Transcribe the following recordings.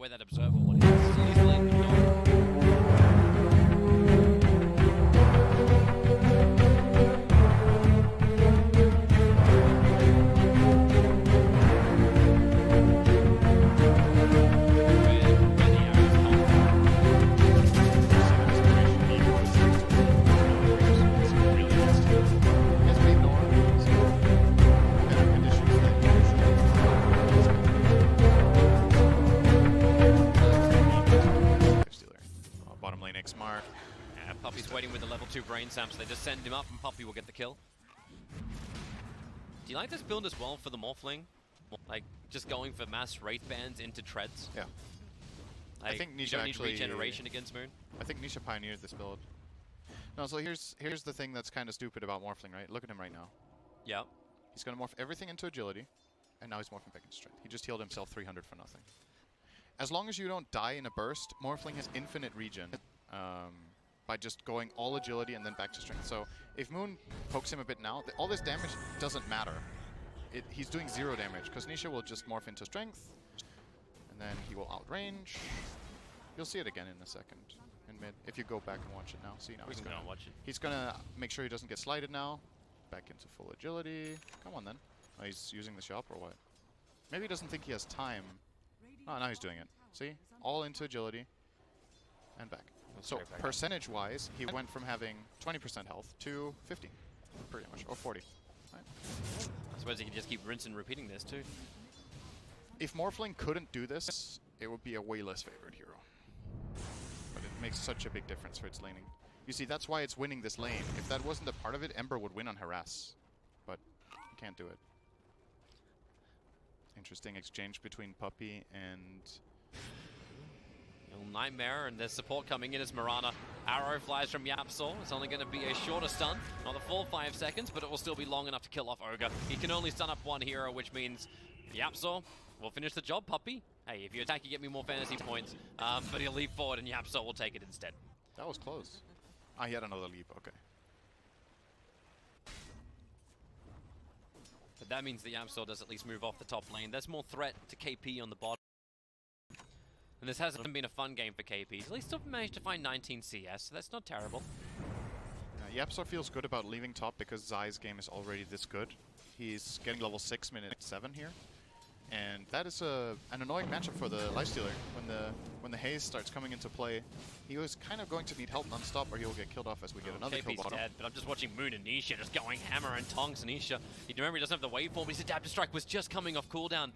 where that observer one is. He's letting them know. Bottom lane X mark. Yeah, Puppy's waiting with the level 2 brain sap, so they just send him up and Puppy will get the kill. Do you like this build as well for the Morphling? Like, just going for mass Wraith bands into treads? Yeah. Like, I think you Nisha don't actually... need regeneration against Moon? I think Nisha pioneered this build. No, so here's the thing that's kind of stupid about Morphling, right? Look at him right now. Yeah. He's going to morph everything into agility, and now he's morphing back into strength. He just healed himself 300 for nothing. As long as you don't die in a burst, Morphling has infinite regen by just going all agility and then back to strength. So if Moon pokes him a bit now, all this damage doesn't matter. He's doing 0 damage, because Nisha will just morph into strength, and then he will outrange. You'll see it again in a second in mid, if you go back and watch it now. See, now he's gonna make sure he doesn't get slighted now. Back into full agility. Come on then. Oh, he's using the shop or what? Maybe he doesn't think he has time. Oh, now he's doing it. See? All into agility. And back. So percentage-wise, he went from having 20% health to 50, pretty much, or 40. Right? I suppose he can just keep rinsing and repeating this too. If Morphling couldn't do this, it would be a way less favored hero. But it makes such a big difference for its laning. You see, that's why it's winning this lane. If that wasn't a part of it, Ember would win on Harass. But you can't do it. Interesting exchange between Puppy and... Little Nightmare, and there's support coming in as Mirana. Arrow flies from Yapsol. It's only going to be a shorter stun. Not the full 5 seconds, but it will still be long enough to kill off Ogre. He can only stun up one hero, which means Yapsol will finish the job, Puppy. Hey, if you attack, you get me more fantasy points. But he'll leap forward, and Yapsol will take it instead. That was close. Ah, he had another leap, okay. But that means the Yapsol does at least move off the top lane. There's more threat to KP on the bottom. And this hasn't been a fun game for KP. He's at least still managed to find 19 CS, so that's not terrible. Yapsor feels good about leaving top because Zai's game is already this good. He's getting level 6 minute 7 here. And that is an annoying matchup for the Lifestealer. When the haze starts coming into play, he was kind of going to need help non-stop or he will get killed off as we get another kill KP's bottom. dead, but I'm just watching Moon and Nisha just going hammer and tongs. Nisha, you remember he doesn't have the waveform, his adaptive strike was just coming off cooldown.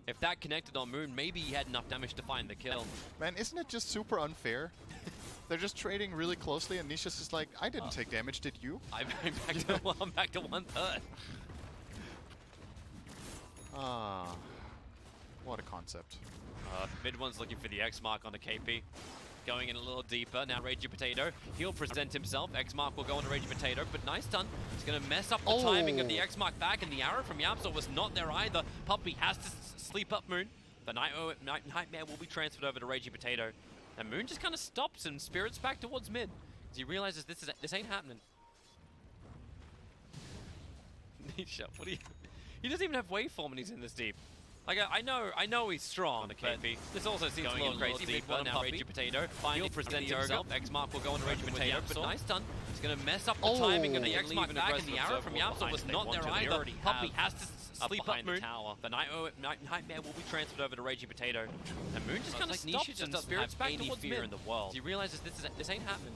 If that connected on Moon, maybe he had enough damage to find the kill. Man, isn't it just super unfair? They're just trading really closely and Nisha's just like, I didn't take damage, did you? I'm back to 1/3. Ah, what a concept. Mid one's looking for the X mark on the KP. Going in a little deeper, now Ragey Potato. He'll present himself, X mark will go on to Ragey Potato, but nice stun. He's gonna mess up the timing of the X mark back, and the arrow from Yapsol was not there either. Puppy has to sleep up Moon. The Nightmare will be transferred over to Ragey Potato. And Moon just kind of stops and spirits back towards mid. Because he realizes this ain't happening. Nisha, what do you... He doesn't even have waveform when he's in this deep. Like, I know he's strong, but this also seems a little crazy. Deeper, now Ragey Potato. He'll present himself. X-Mark will go on to Ragey Potato, but nice stun. He's going to mess up the timing of the X-Mark back, and the arrow from Yapsol was not there either. Puppy has to sleep up Moon. The Nightmare will be transferred over to Ragey Potato. And Moon just kind of stops and spirits back towards mid. He realizes this ain't happening.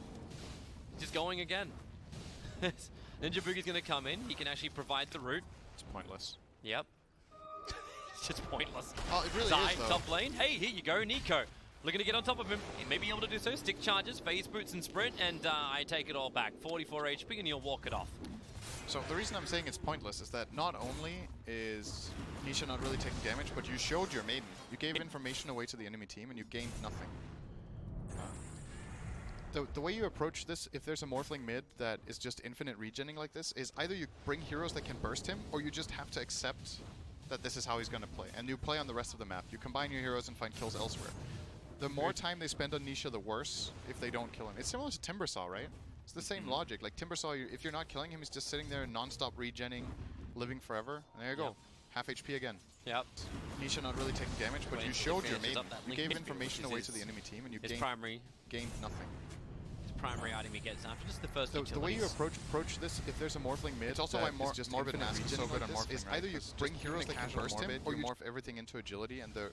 He's just going again. Ninja Boogie's going to come in. He can actually provide the route. It's pointless. Yep. It's just pointless. Oh, it really Zai, is, though. top lane. Hey, here you go, Nico. Looking to get on top of him. He may be able to do so. Stick charges, phase boots, and sprint, and I take it all back. 44 HP, and you'll walk it off. So the reason I'm saying it's pointless is that not only is Nisha not really taking damage, but you showed your maiden. You gave information away to the enemy team, and you gained nothing. The way you approach this, if there's a Morphling mid that is just infinite regenning like this, is either you bring heroes that can burst him, or you just have to accept that this is how he's going to play. And you play on the rest of the map. You combine your heroes and find kills elsewhere. The more time they spend on Nisha, the worse if they don't kill him. It's similar to Timbersaw, right? It's the same logic. Like Timbersaw, if you're not killing him, he's just sitting there non-stop regenning, living forever. And there you go. Half HP again. Yep. Nisha not really taking damage, but you showed your maiden. You gave information away to the enemy team, and you gained nothing. His primary item he gets after just the first The way you approach this, if there's a Morphling mid, it's also why Morbid Mask is so good on Morphling, is either you bring heroes that can burst him, or you morph everything into agility, and the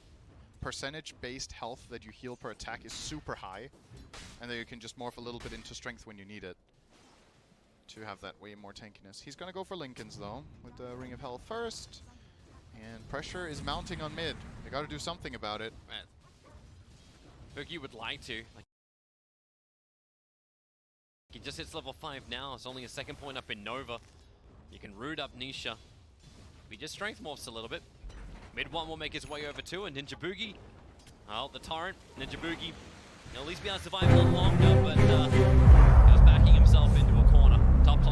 percentage-based health that you heal per attack is super high, and then you can just morph a little bit into strength when you need it to have that way more tankiness. He's gonna go for Linken's though, with the Ring of Hell first, and pressure is mounting on mid. They gotta do something about it. Man. Boogie would like to. He just hits level 5 now. It's only a second point up in Nova. You can root up Nisha. He just strength morphs a little bit. Mid 1 will make his way over 2, and Ninja Boogie. Well, the Torrent, Ninja Boogie, he'll at least be able to survive a little longer, but he was backing himself into a corner. Top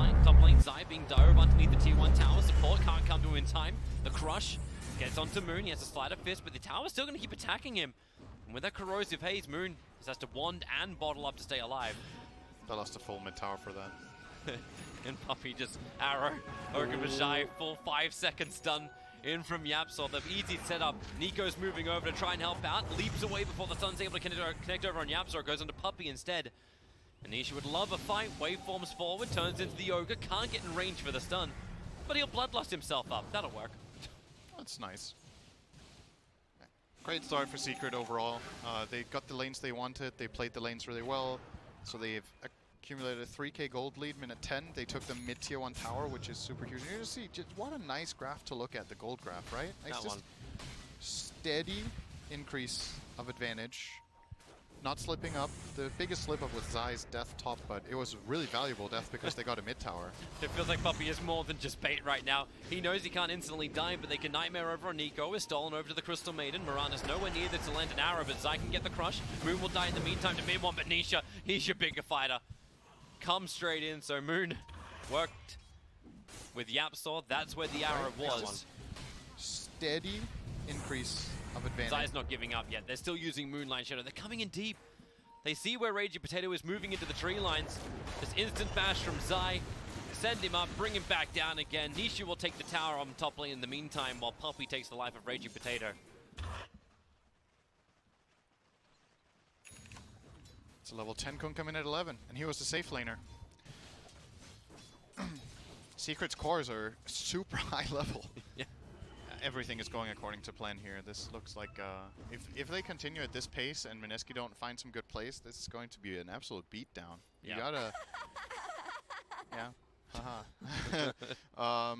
lane, Zai being dove underneath the T1 tower. Support can't come to him in time. The Crush gets onto Moon. He has a Slider Fist, but the tower's still going to keep attacking him. And with that Corrosive Haze, Moon just has to wand and bottle up to stay alive. They lost a full mid tower for that. And Puppey just arrow. Ogre full 5 seconds stun in from Yapzor. The easy setup. Nico's moving over to try and help out. Leaps away before the stun's able to connect over on Yapzor. Goes onto Puppey instead. Anisha would love a fight. Waveforms forward. Turns into the Ogre. Can't get in range for the stun. But he'll Bloodlust himself up. That'll work. That's nice. Great start for Secret overall. They got the lanes they wanted. They played the lanes really well. So they've accumulated a 3k gold lead, minute 10. They took the mid tier 1 tower, which is super huge. You just see, what a nice graph to look at, the gold graph, right? It's just steady increase of advantage. Not slipping up. The biggest slip up was Zai's death top, but it was really valuable death because they got a mid tower. It feels like Puppey is more than just bait right now. He knows he can't instantly die, but they can Nightmare over on Nico. Is stolen over to the Crystal Maiden. Mirana's nowhere near there to land an arrow, but Zai can get the crush. Moon will die in the meantime to mid 1, but Nisha, he's your bigger fighter. Comes straight in, so Moon worked with Yapzor. That's where the arrow was. Steady increase of advantage. Zai's not giving up yet. They're still using Moonlight Shadow. They're coming in deep. They see where Ragey Potato is moving into the tree lines. This instant bash from Zai. Send him up, bring him back down again. Nisha will take the tower on top lane in the meantime, while Puppey takes the life of Ragey Potato. It's a level 10 Kun coming at 11, and he was the safe laner. Secret's cores are super high level. Yeah. Everything is going according to plan here. This looks like, if they continue at this pace and Mineski don't find some good plays, this is going to be an absolute beatdown. You gotta... Yeah. Haha.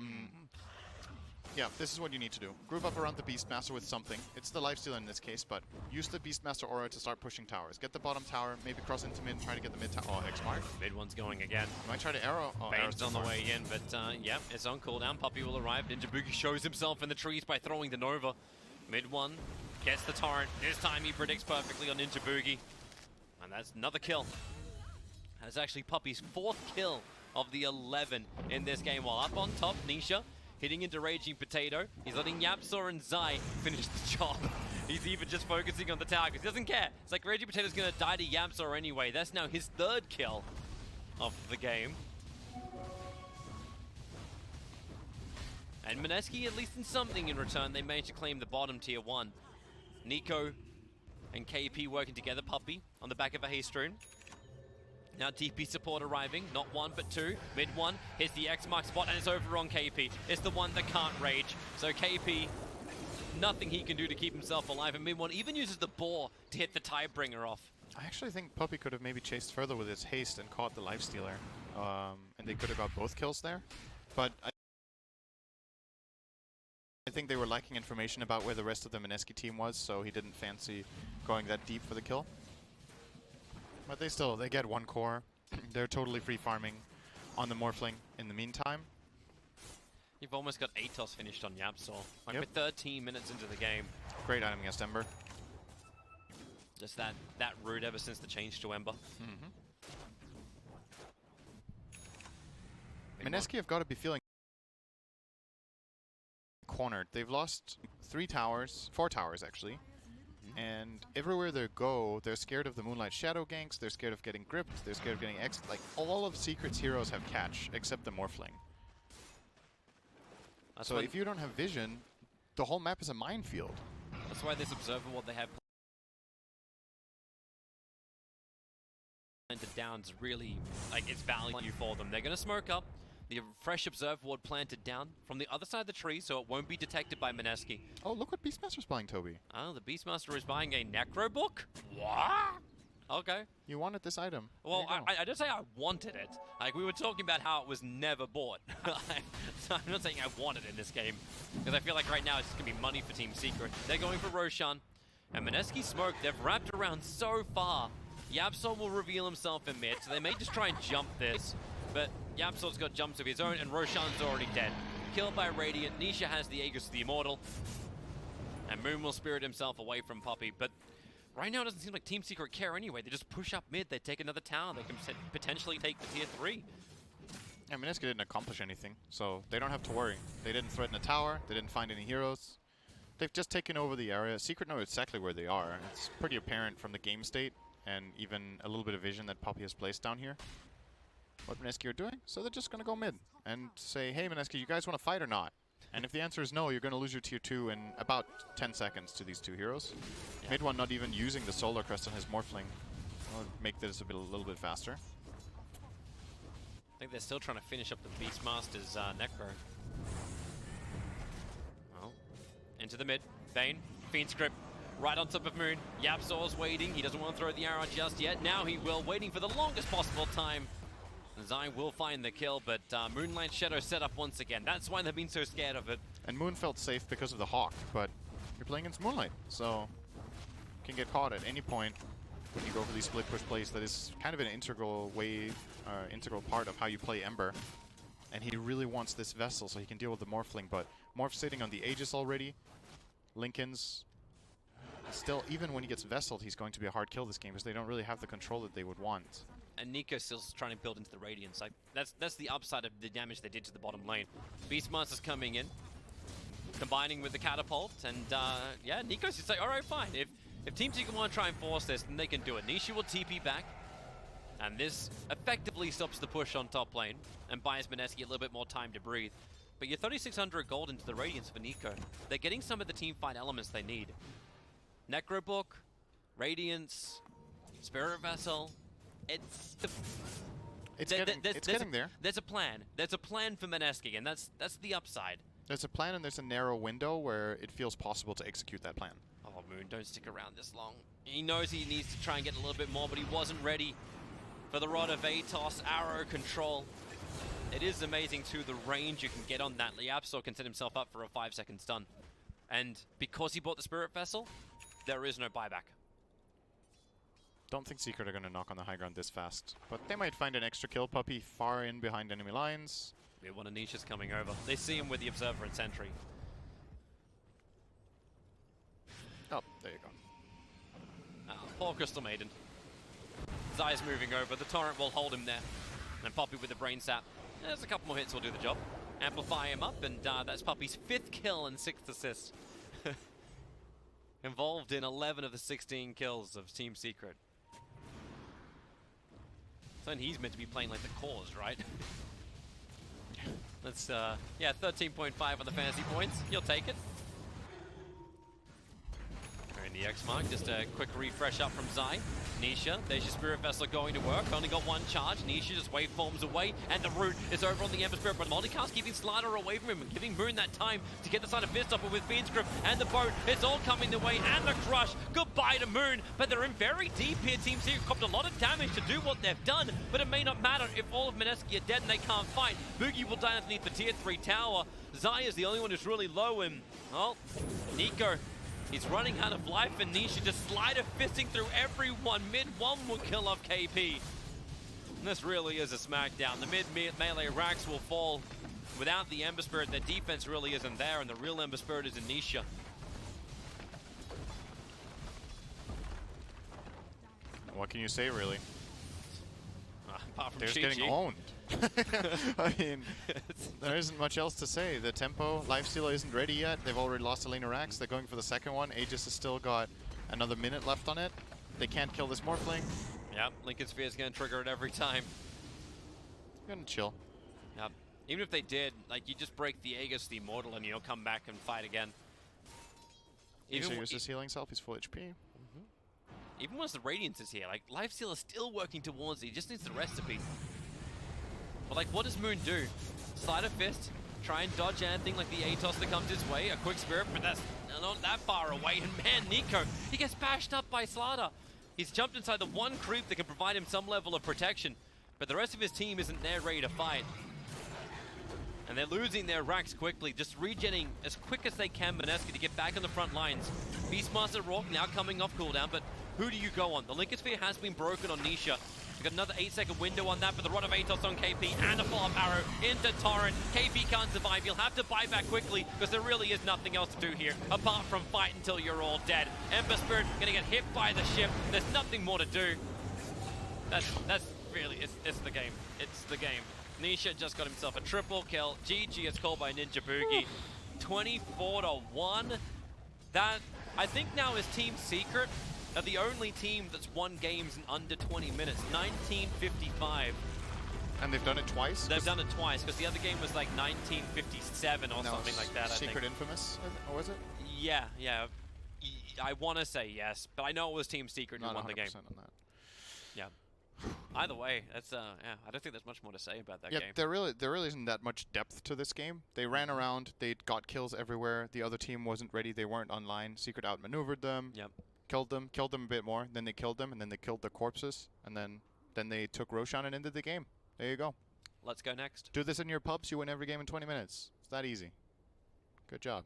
Yeah, this is what you need to do. Group up around the Beastmaster with something. It's the lifestealer in this case, but use the Beastmaster aura to start pushing towers. Get the bottom tower, maybe cross into mid and try to get the mid tower. Oh, X-Mark. Mid 1's going again. Might try to arrow. Oh, Bane's on the way in, but yeah, it's on cooldown. Puppey will arrive. Ninja Boogie shows himself in the trees by throwing the Nova. Mid 1 gets the torrent. This time he predicts perfectly on Ninja Boogie. And that's another kill. That's actually Puppey's 4th kill of the 11 in this game. While up on top, Nisha hitting into Raging Potato. He's letting Yapzor and Zai finish the job. He's even just focusing on the tower because he doesn't care. It's like Raging Potato's gonna die to Yapzor anyway. That's now his 3rd kill of the game. And Mineski, at least in something in return, they managed to claim the bottom tier 1. Nico and KP working together. Puppey on the back of a haste rune. Now DP support arriving, not 1 but 2. Mid 1 hits the X mark spot and it's over on KP. It's the one that can't rage. So KP, nothing he can do to keep himself alive. And mid 1 even uses the boar to hit the Tidebringer off. I actually think Puppey could have maybe chased further with his haste and caught the lifestealer. And they could have got both kills there. But I think they were lacking information about where the rest of the Mineski team was, so he didn't fancy going that deep for the kill. But they get 1 core. They're totally free farming on the Morphling in the meantime. You've almost got Atos finished on Yapzor. Like with 13 minutes into the game. Great item against Ember. Just that root ever since the change to Ember. Mineski have got to be feeling cornered. They've lost 4 towers actually. And everywhere they go, they're scared of the Moonlight Shadow ganks, they're scared of getting gripped, they're scared of getting X. Like, all of Secret's heroes have catch, except the Morphling. So if you don't have vision, the whole map is a minefield. That's why this observer what they have planted down is really, like, it's value for them. They're going to smoke up. The fresh observer ward planted down from the other side of the tree, so it won't be detected by Mineski. Oh, look what Beastmaster's buying, Toby. Oh, the Beastmaster is buying a Necro book? What? Okay. You wanted this item. Well, I didn't say I wanted it. Like, we were talking about how it was never bought. So I'm not saying I want it in this game, because I feel like right now it's just going to be money for Team Secret. They're going for Roshan. And Mineski Smoke, they've wrapped around so far. Yapsol will reveal himself in mid, so they may just try and jump this. But Yapsol's got jumps of his own, and Roshan's already dead. Killed by Radiant. Nisha has the Aegis of the Immortal. And Moon will spirit himself away from Poppy. But right now it doesn't seem like Team Secret care anyway. They just push up mid. They take another tower. They can potentially take the tier 3. Yeah, Mineski didn't accomplish anything, so they don't have to worry. They didn't threaten a tower. They didn't find any heroes. They've just taken over the area. Secret know exactly where they are. It's pretty apparent from the game state and even a little bit of vision that Poppy has placed down here. What Mineski are doing, so they're just going to go mid and say, hey Mineski, you guys want to fight or not? And if the answer is no, you're going to lose your tier 2 in about 10 seconds to these two heroes. Yeah. Mid one not even using the Solar Crest on his Morphling will make this a little bit faster. I think they're still trying to finish up the Beastmaster's Necro. Well, into the mid. Bane, Fiend's Grip, right on top of Moon. Yapsor's waiting. He doesn't want to throw the arrow just yet. Now he will, waiting for the longest possible time. Zai will find the kill, but Moonlight Shadow set up once again. That's why they've been so scared of it. And Moon felt safe because of the Hawk, but you're playing against Moonlight, so you can get caught at any point when you go for these split push plays. That is kind of an integral part of how you play Ember. And he really wants this Vessel so he can deal with the Morphling, but Morph sitting on the Aegis already. Linken's still, even when he gets Vesseled, he's going to be a hard kill this game because they don't really have the control that they would want. And Nico's still trying to build into the Radiance. Like, that's the upside of the damage they did to the bottom lane. Beastmaster's coming in, combining with the Catapult, and yeah, Nico's just like, alright, fine. If Team Secret want to try and force this, then they can do it. Nisha will TP back, and this effectively stops the push on top lane, and buys Mineski a little bit more time to breathe. But you're 3,600 gold into the Radiance for Nico. They're getting some of the team fight elements they need. Necro Book, Radiance, Spirit Vessel. It's getting there. There's a plan. There's a plan for Mineski, and that's the upside. There's a plan, and there's a narrow window where it feels possible to execute that plan. Oh, Moon, don't stick around this long. He knows he needs to try and get a little bit more, but he wasn't ready for the Rod of Atos arrow control. It is amazing, too, the range you can get on that. Liapsor can set himself up for a 5-second stun. And because he bought the Spirit Vessel, there is no buyback. Don't think Secret are going to knock on the high ground this fast. But they might find an extra kill. Puppy far in behind enemy lines. Yeah, one of Nisha's coming over. They see him with the Observer and Sentry. Oh, there you go. Poor Crystal Maiden. Zai's moving over. The Torrent will hold him there. And Poppy with the Brain Sap. There's a couple more hits will do the job. Amplify him up, and that's Poppy's 5th kill and 6th assist. Involved in 11 of the 16 kills of Team Secret. So he's meant to be playing like the cause, right? That's, yeah, 13.5 on the fantasy points. You'll take it. In the X mark, just a quick refresh up from Zai. Nisha, there's your Spirit Vessel going to work. Only got one charge. Nisha just waveforms away, and the root is over on the Ember Spirit, but multicast keeping Slider away from him and giving Moon that time to get the side of Fist up with Fiend's Grip and the boat. It's all coming their way, and the Crush. Goodbye to Moon, but they're in very deep here. Team Secret copped a lot of damage to do what they've done, but it may not matter if all of Mineski are dead and they can't fight. Boogie will die underneath the tier 3 tower. Zai is the only one who's really low, and, well, Nico, he's running out of life, and Nisha just slider fisting through everyone. Mid one will kill off KP. And this really is a smackdown. The mid melee racks will fall. Without the Ember Spirit, their defense really isn't there, and the real Ember Spirit is in Nisha. What can you say, really? Apart from they're just getting owned. I mean, there isn't much else to say. The tempo, lifesteal isn't ready yet. They've already lost a lane of Rax. They're going for the second one. Aegis has still got another minute left on it. They can't kill this Morphling. Yep, Lincoln Sphere is going to trigger it every time. They're going to chill. Yep. Even if they did, like, you just break the Aegis, the Immortal, and you'll come back and fight again. Nisha uses healing self, he's full HP. Even once the Radiance is here, like, Lifesteal is still working towards it. He just needs the recipe. But, like, what does Moon do? Slide a fist, try and dodge anything like the Atos that comes his way. A quick spirit, but that's not that far away. And man, Nico, he gets bashed up by Slaughter. He's jumped inside the one creep that can provide him some level of protection. But the rest of his team isn't there ready to fight. And they're losing their racks quickly, just regenning as quick as they can Mineski to get back on the front lines. Beastmaster Rourke now coming off cooldown, but who do you go on? The Linkosphere has been broken on Nisha. We've got another 8-second window on that, but the Rod of Atos on KP and a follow-up arrow into Torrent. KP can't survive. He'll have to buy back quickly because there really is nothing else to do here apart from fight until you're all dead. Ember Spirit gonna get hit by the ship. There's nothing more to do. That's really, it's the game. It's the game. Nisha just got himself a triple kill. GG is called by Ninja Boogie. 24-1. That, I think now is Team Secret are the only team that's won games in under 20 minutes. 1955. And they've done it twice? They've done it twice, because the other game was like 1957 or something like that, I think. Secret Infamous, or was it? Yeah. I want to say yes, but I know it was Team Secret who won the game. On that. Yeah. Either way, that's yeah. I don't think there's much more to say about that game. There really isn't that much depth to this game. They ran around, they got kills everywhere. The other team wasn't ready, they weren't online. Secret outmaneuvered them. Yep. Killed them a bit more. Then they killed them, and then they killed their corpses, and then they took Roshan and ended the game. There you go. Let's go next. Do this in your pubs, you win every game in 20 minutes. It's that easy. Good job.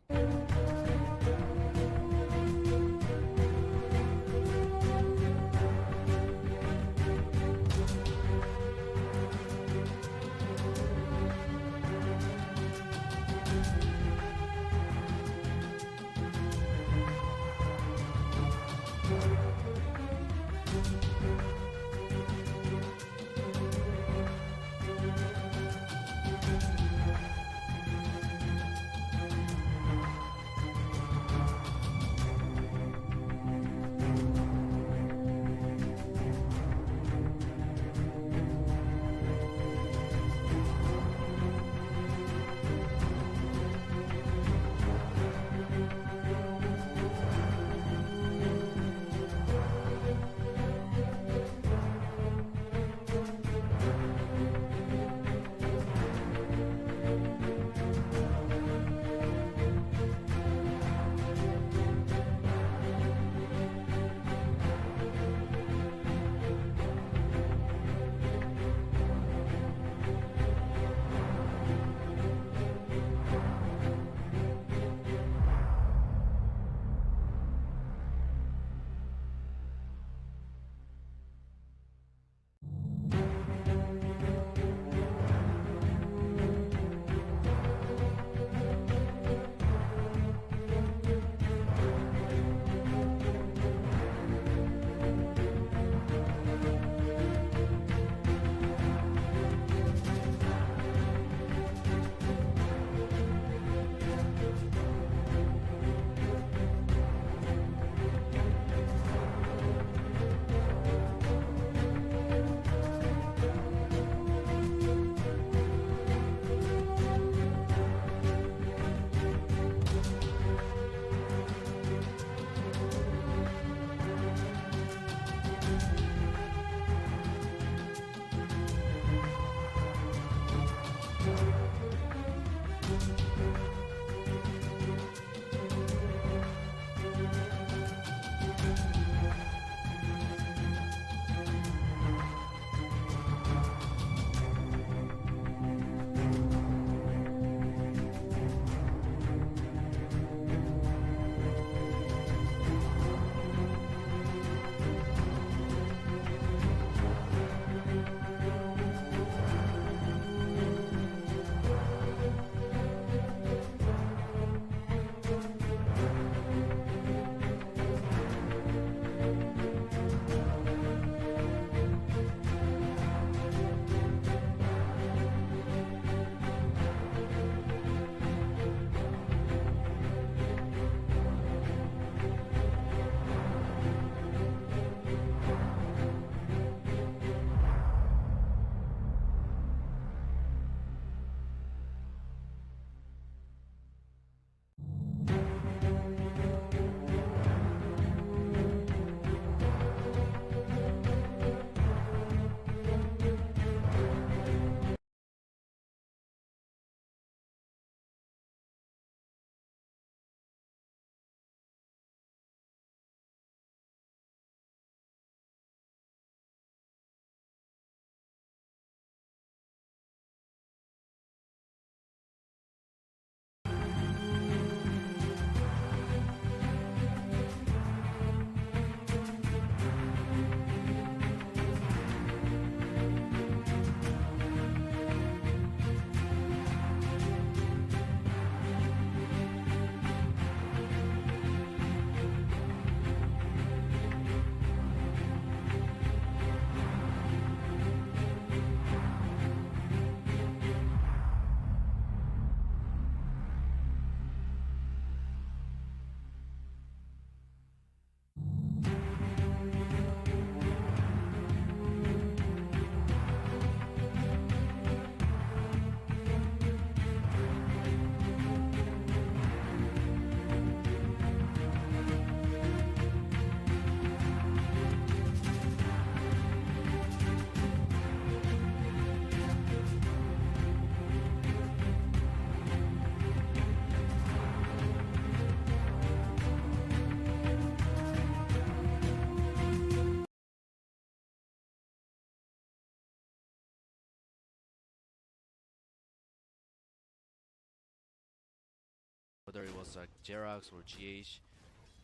was like Jerax or GH.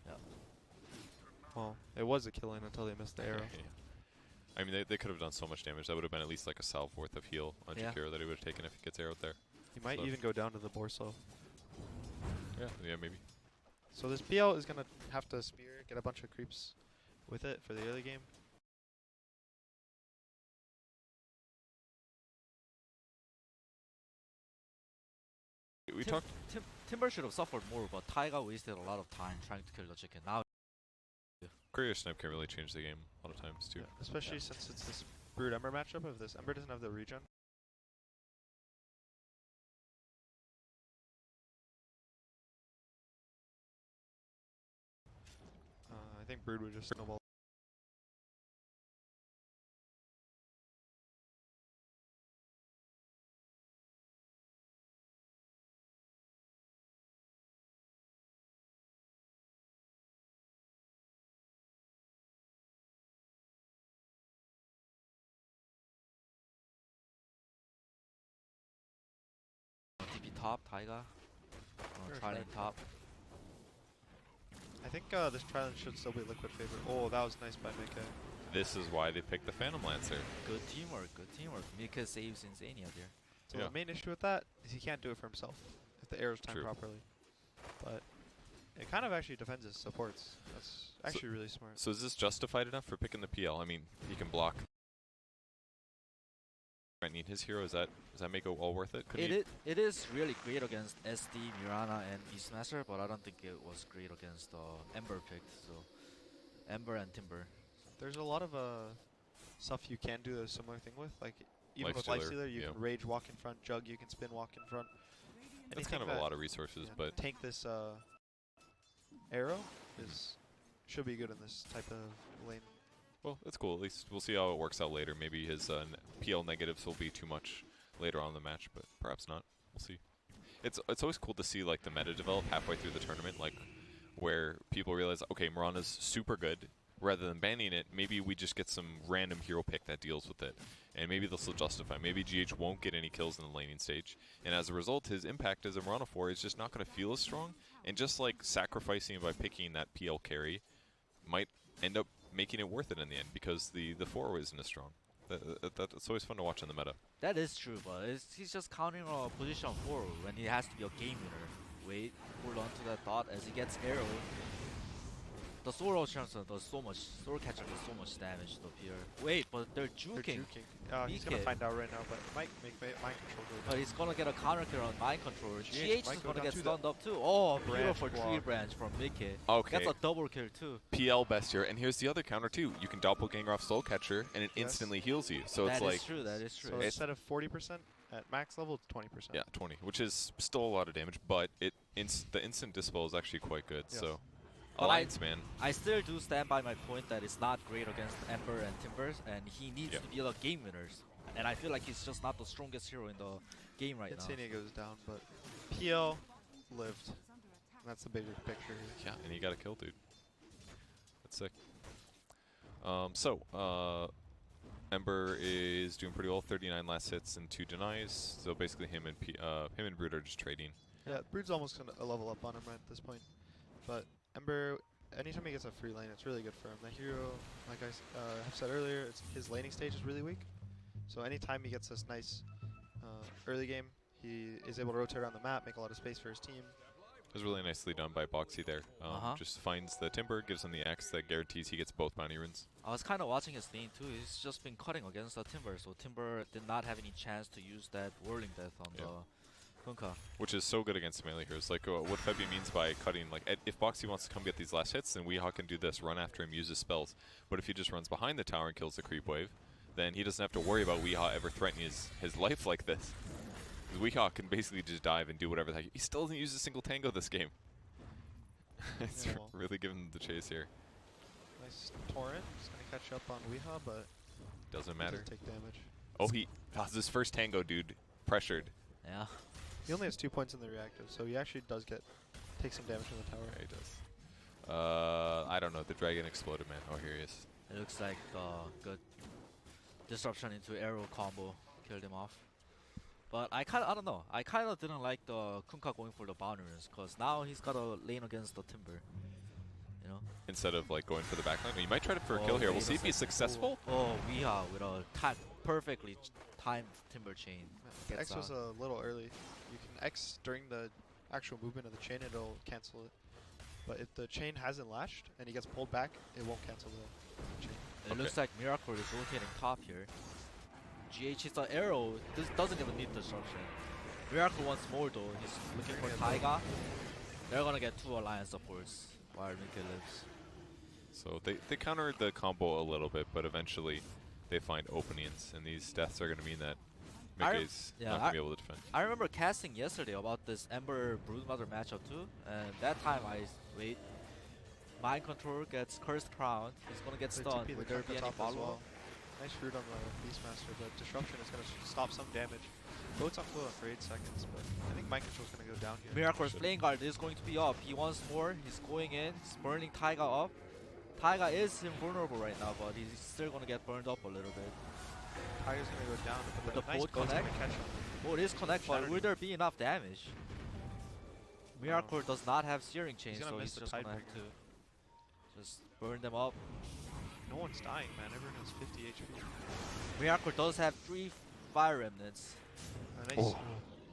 Yeah. Well, it was a killing until they missed the arrow. Yeah. I mean, they could have done so much damage. That would have been at least like a salve worth of heal on Jakiro that he would have taken if he gets arrowed there. He might even go down to the Borso. Yeah, maybe. So this PL is going to have to spear, get a bunch of creeps with it for the early game. We talked. Timber should have suffered more, but Taiga wasted a lot of time trying to kill the chicken. Now, Courier Snipe can really change the game a lot of times too. Yeah, especially since it's this Brood Ember matchup. If this Ember doesn't have the regen, I think Brood would just snowball. TP top, Taiga. Sure, Try lane top. I think this Trident should still be liquid favorite. Oh, that was nice by Mika. This is why they picked the Phantom Lancer. Good teamwork, good teamwork. Mika saves Insania there. So the main issue with that is he can't do it for himself if the arrow's timed properly. But it kind of actually defends his supports. That's actually really smart. So is this justified enough for picking the PL? I mean, he can block. I need his hero. Does that make it all worth it? It is really great against SD, Mirana, and Beastmaster, but I don't think it was great against Ember picked. So Ember and Timber. There's a lot of stuff you can do a similar thing with, like even with Lifestealer, Lifestealer, you can rage walk in front, Jug you can spin walk in front. That's kind of a lot of resources, but tank this arrow should be good in this type of lane. Well, that's cool. At least we'll see how it works out later. Maybe his PL negatives will be too much later on in the match, but perhaps not. We'll see. It's always cool to see like the meta develop halfway through the tournament, like where people realize, okay, Mirana's super good. Rather than banning it, maybe we just get some random hero pick that deals with it, and maybe they'll still justify. Maybe GH won't get any kills in the laning stage, and as a result, his impact as a Mirana 4 is just not going to feel as strong. And just like sacrificing by picking that PL carry might end up making it worth it in the end because the 4 isn't as strong. That's always fun to watch in the meta. That is true, but he's just counting on a position 4 when he has to be a game winner. Wait, hold on to that thought as he gets arrow. The Sword Chancer does so much, Sword Catcher does so much damage to appear. Wait, but they're juking. He's gonna find out right now, but it might make mind control go. But he's gonna get a counter kill on mind control. GH is gonna get to stunned up too. Oh, branch beautiful tree block. branch from Mickey. Okay. That's a double kill too. PL best here, and here's the other counter too. You can doppelganger off Soul Catcher, and it instantly heals you. So it's like true. That is true. So instead of 40% at max level, it's 20%. Yeah, 20, which is still a lot of damage, but the instant dispel is actually quite good. Yes. So. But Alliance, man. I still do stand by my point that it's not great against Ember and Timbers, and he needs to be the game winners. And I feel like he's just not the strongest hero in the game right now. Insania goes down, but PL lived. And that's the bigger picture here. Yeah, and he got a kill, dude. That's sick. Ember is doing pretty well. 39 last hits and 2 denies. So basically, him and Brood are just trading. Yeah, Brood's almost gonna level up on him right at this point, but Ember, anytime he gets a free lane, it's really good for him. The hero, like I have said earlier, his laning stage is really weak. So anytime he gets this nice early game, he is able to rotate around the map, make a lot of space for his team. It was really nicely done by Boxy there. Just finds the Timber, gives him the Axe that guarantees he gets both bounty runes. I was kind of watching his lane too. He's just been cutting against the Timber, so Timber did not have any chance to use that Whirling Death on the Kunkka. Which is so good against melee heroes. Like what Febby means by cutting, like if Boxy wants to come get these last hits, then Weehawk can do this, run after him, use his spells. But if he just runs behind the tower and kills the creep wave, then he doesn't have to worry about Weehawk ever threatening his life like this. Weehawk can basically just dive and do whatever the heck. He still doesn't use a single tango this game. It's really giving him the chase here. Nice torrent. He's going to catch up on Weehaw, but doesn't matter. Doesn't take damage. Oh, that's his first tango, dude. Pressured. Yeah. He only has 2 points in the reactive, so he actually does take some damage from the tower. Yeah, he does. I don't know. The dragon exploded, man. Oh, here he is. It looks like good disruption into arrow combo killed him off. But I don't know. I kind of didn't like the Kunkka going for the boundaries, because now he's got a lane against the Timber. You know? Instead of like going for the backline, he might try for a Oh, kill here. We'll wait see a if he's second. successful. Oh, Weeha with a perfectly timed Timber chain. The Gets X was out. a little early. You can X during the actual movement of the chain, it'll cancel it. But if the chain hasn't lashed and he gets pulled back, it won't cancel the chain. It looks like Miracle is rotating top here. GH is the arrow. This doesn't even need disruption. Miracle wants more though. He's looking for Taiga. They're gonna get 2 Alliance supports while Mickey lives. So they countered the combo a little bit, but eventually they find openings, and these deaths are going to mean that Mickey's not going to be able to defend. I remember casting yesterday about this Ember Broodmother matchup too, and that time Mind Control gets Cursed Crown. He's gonna get They stunned. TP the Would there be Kunkka any top as follow-up? well. Nice root on the Beastmaster, but Disruption is going to stop some damage. Boat's on flow for 8 seconds, but I think Mind Control's going to go down here. Miracle's playing guard is going to be up. He wants more. He's going in. He's burning Taiga up. Taiga is invulnerable right now, but he's still going to get burned up a little bit. Tiger's going to go down, but The the nice boat boat's going to connect? catch him. Oh, it is connect, but will there be enough damage? Miracle does not have Searing Chain, gonna so miss he's the just going to have Tidebringer. to just burn them up. No one's dying, man. Everyone has 50 HP. Miracle does have 3 Fire Remnants. And Oh.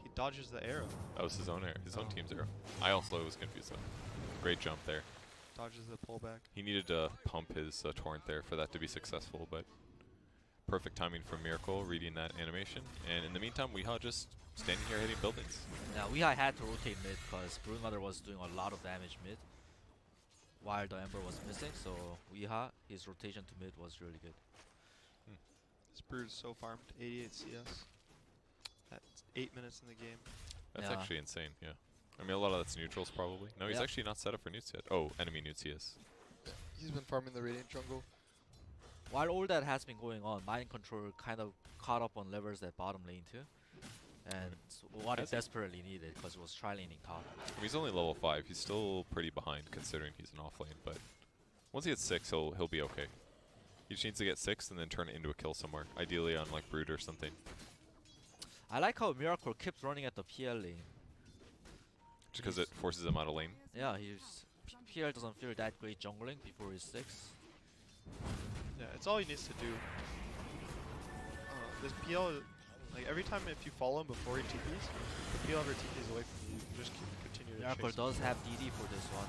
he dodges the arrow. That was his own arrow, his own Oh. team's arrow. I also was confused though. Great jump there. Dodges the pullback. He needed to pump his torrent there for that to be successful, but perfect timing from Miracle reading that animation. And in the meantime, Weeha just standing here hitting buildings. Now, Weeha had to rotate mid because Broodmother was doing a lot of damage mid while the Ember was missing, so Weeha, his rotation to mid was really good. This Brood is so farmed. 88 CS. That's 8 minutes in the game. That's Yeah. actually insane, yeah. I mean, a lot of that's neutrals probably. No, he's Yeah. actually not set up for neuts yet. Oh, enemy neuts he is. He's been farming the Radiant jungle. While all that has been going on, Mind Control kind of caught up on levers at bottom lane too. And what it Has he? desperately needed because it was tri-laning top. I mean, he's only level 5. He's still pretty behind considering he's an off lane, but once he gets 6, he'll be okay. He just needs to get 6 and then turn it into a kill somewhere, ideally on like Brood or something. I like how Miracle keeps running at the PL lane. Just because it forces him out of lane. Yeah, PL doesn't feel that great jungling before he's 6. Yeah, it's all he needs to do. This PL, like every time if you follow him before he TPs, the PL ever TPs away from you, you can just continue to Miracle chase him. does have DD for this one.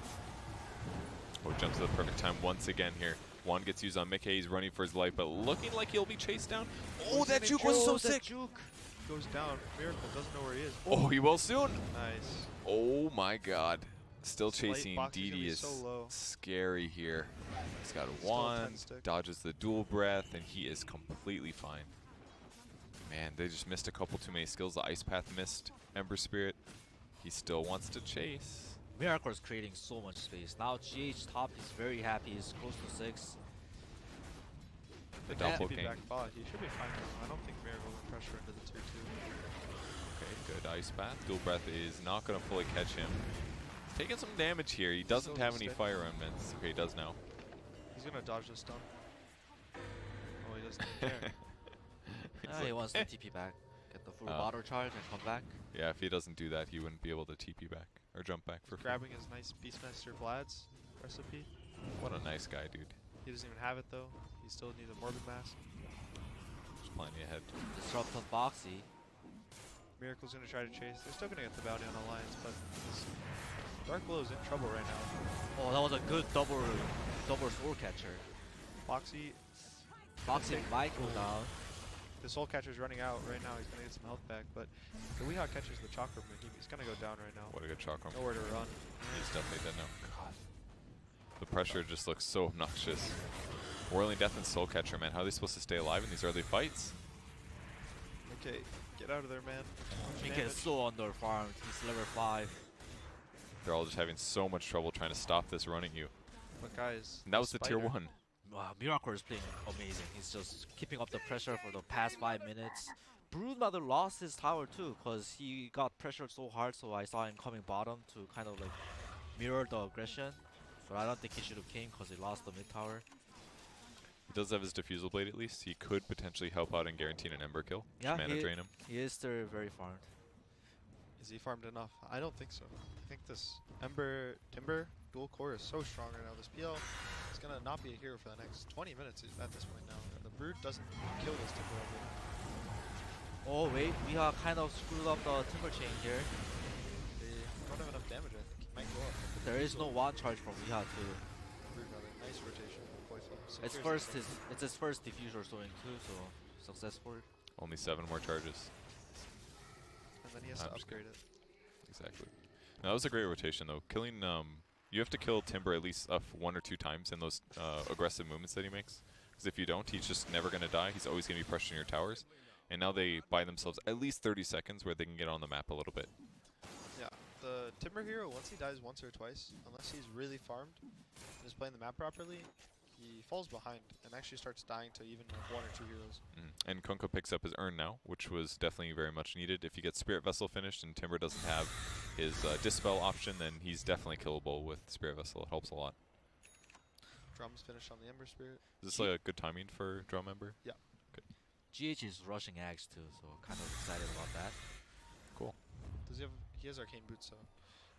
Oh, jumps at the perfect time once again here. Juan gets used on Mickey. He's running for his life, but looking like he'll be chased down. Oh, that juke was so sick! Juke. Goes down. Miracle doesn't know where he is. Oh, he will soon. Nice. Oh my god. Still Slight chasing. box is gonna DD be is so low. scary here. He's got Still a one, 10 stick. dodges the dual breath, and he is completely fine. Man, they just missed a couple too many skills. The Ice Path missed Ember Spirit. He still wants to chase. Miracle is creating so much space. Now GH top is very happy. He's close to 6. The Yeah. double TP king. back bot. He should be fine now. I don't think Miracle will pressure into the tier 2. Okay, good Ice Path. Dual breath is not going to fully catch him. Taking some damage here. He doesn't Still have any stick. fire remnants. Okay, he does now. He's gonna dodge the stun. Oh, he doesn't care. It's He like, wants eh. to TP back. Get the full Oh. bottle charge and come back. Yeah, if he doesn't do that, he wouldn't be able to TP back or jump back for free. Grabbing his nice Beastmaster Vlad's recipe. What a nice guy, dude. He doesn't even have it though. He still needs a Morbid Mask. Just plenty ahead. Disrupt on Boxy. Miracle's gonna try to chase. They're still gonna get the bounty on Alliance, but this Dark Blow's in trouble right now. Oh, that was a good double soul catcher. Foxy, Boxy might go down. the Soul Catcher's running out right now. He's gonna get some health back, but the Weehaw catches the Chakra. He's gonna go down right now. What a good chakra. Nowhere to run. He's definitely dead now. God. The pressure just looks so obnoxious. Whirling Death and Soul Catcher, man. How are they supposed to stay alive in these early fights? Okay, get out of there, man. Mika is so underfarmed. He's level 5. They're all just having so much trouble trying to stop this running you. But guys, And that was the tier Spider. 1. Wow, Miracle is playing amazing. He's just keeping up the pressure for the past 5 minutes. Broodmother lost his tower too because he got pressured so hard, so I saw him coming bottom to kind of like mirror the aggression. But I don't think he should have came because he lost the mid tower. He does have his Diffusal Blade at least. He could potentially help out and guarantee an Ember kill. Yeah, Mana drain him. he is still very farmed. Is he farmed enough? I don't think so. I think this Ember Timber dual core is so strong right now. This PL is gonna not be a hero for the next 20 minutes at this point now. The Brood doesn't kill this Timber ever. Oh wait, we are kind of screwed up the Timber chain here. They don't have enough damage. I think he might go up. There is no one charge from Weeha too. Brood got a nice rotation. It's his first diffuser swing too, so successful. Only 7 more charges. And then he has to upgrade it. Exactly. Now that was a great rotation though. Killing you have to kill Timber at least 1 or 2 times in those aggressive movements that he makes. Because if you don't, he's just never going to die. He's always going to be pressuring your towers. And now they buy themselves at least 30 seconds where they can get on the map a little bit. Yeah, the Timber hero, once he dies once or twice, unless he's really farmed and is playing the map properly, he falls behind and actually starts dying to even like 1 or 2 heroes. And Kunko picks up his Urn now, which was definitely very much needed. If he gets Spirit Vessel finished and Timber doesn't have his Dispel option, then he's definitely killable with Spirit Vessel. It helps a lot. Drums finished on the Ember Spirit. Is this like a good timing for Drum Ember? Yeah. Good. GH is rushing Axe too, so kind of excited about that. Cool. Does he have? He has Arcane Boots, so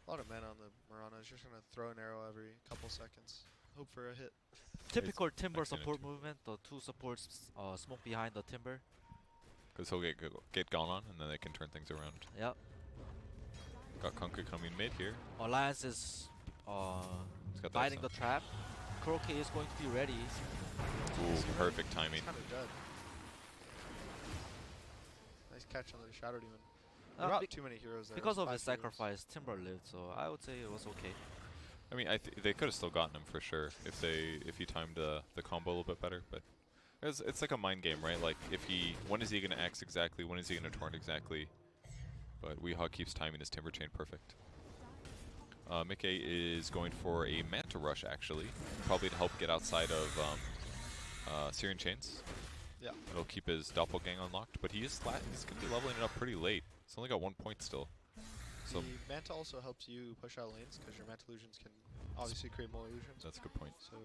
a lot of mana on the Mirana. He's just gonna throw an arrow every couple seconds, hope for a hit. Typical Timber I've seen it support too. movement. The 2 supports smoke behind the Timber. Because he'll get gone on, and then they can turn things around. Yep. Got Kunko coming mid here. Alliance is He's got that biting sound. the trap. Croquet is going to be ready. Ooh, perfect timing. He's kind of dead. Nice catch on the Shadow Demon. Uh, Not be- too many heroes there. Because It was of his 5 heroes. sacrifice, Timber lived, so I would say it was okay. I mean, they could have still gotten him for sure if he timed the combo a little bit better. But it's like a mind game, right? Like when is he gonna X exactly? When is he gonna torrent exactly? But Weehaw keeps timing his Timber Chain perfect. Mickey is going for a Manta Rush actually, probably to help get outside of Syrian Chains. Yeah. It'll keep his Doppelgang unlocked, but he's gonna be leveling it up pretty late. It's only got 1 point still. So The Manta also helps you push out lanes because your Manta illusions can obviously create more illusions. that's a good point. So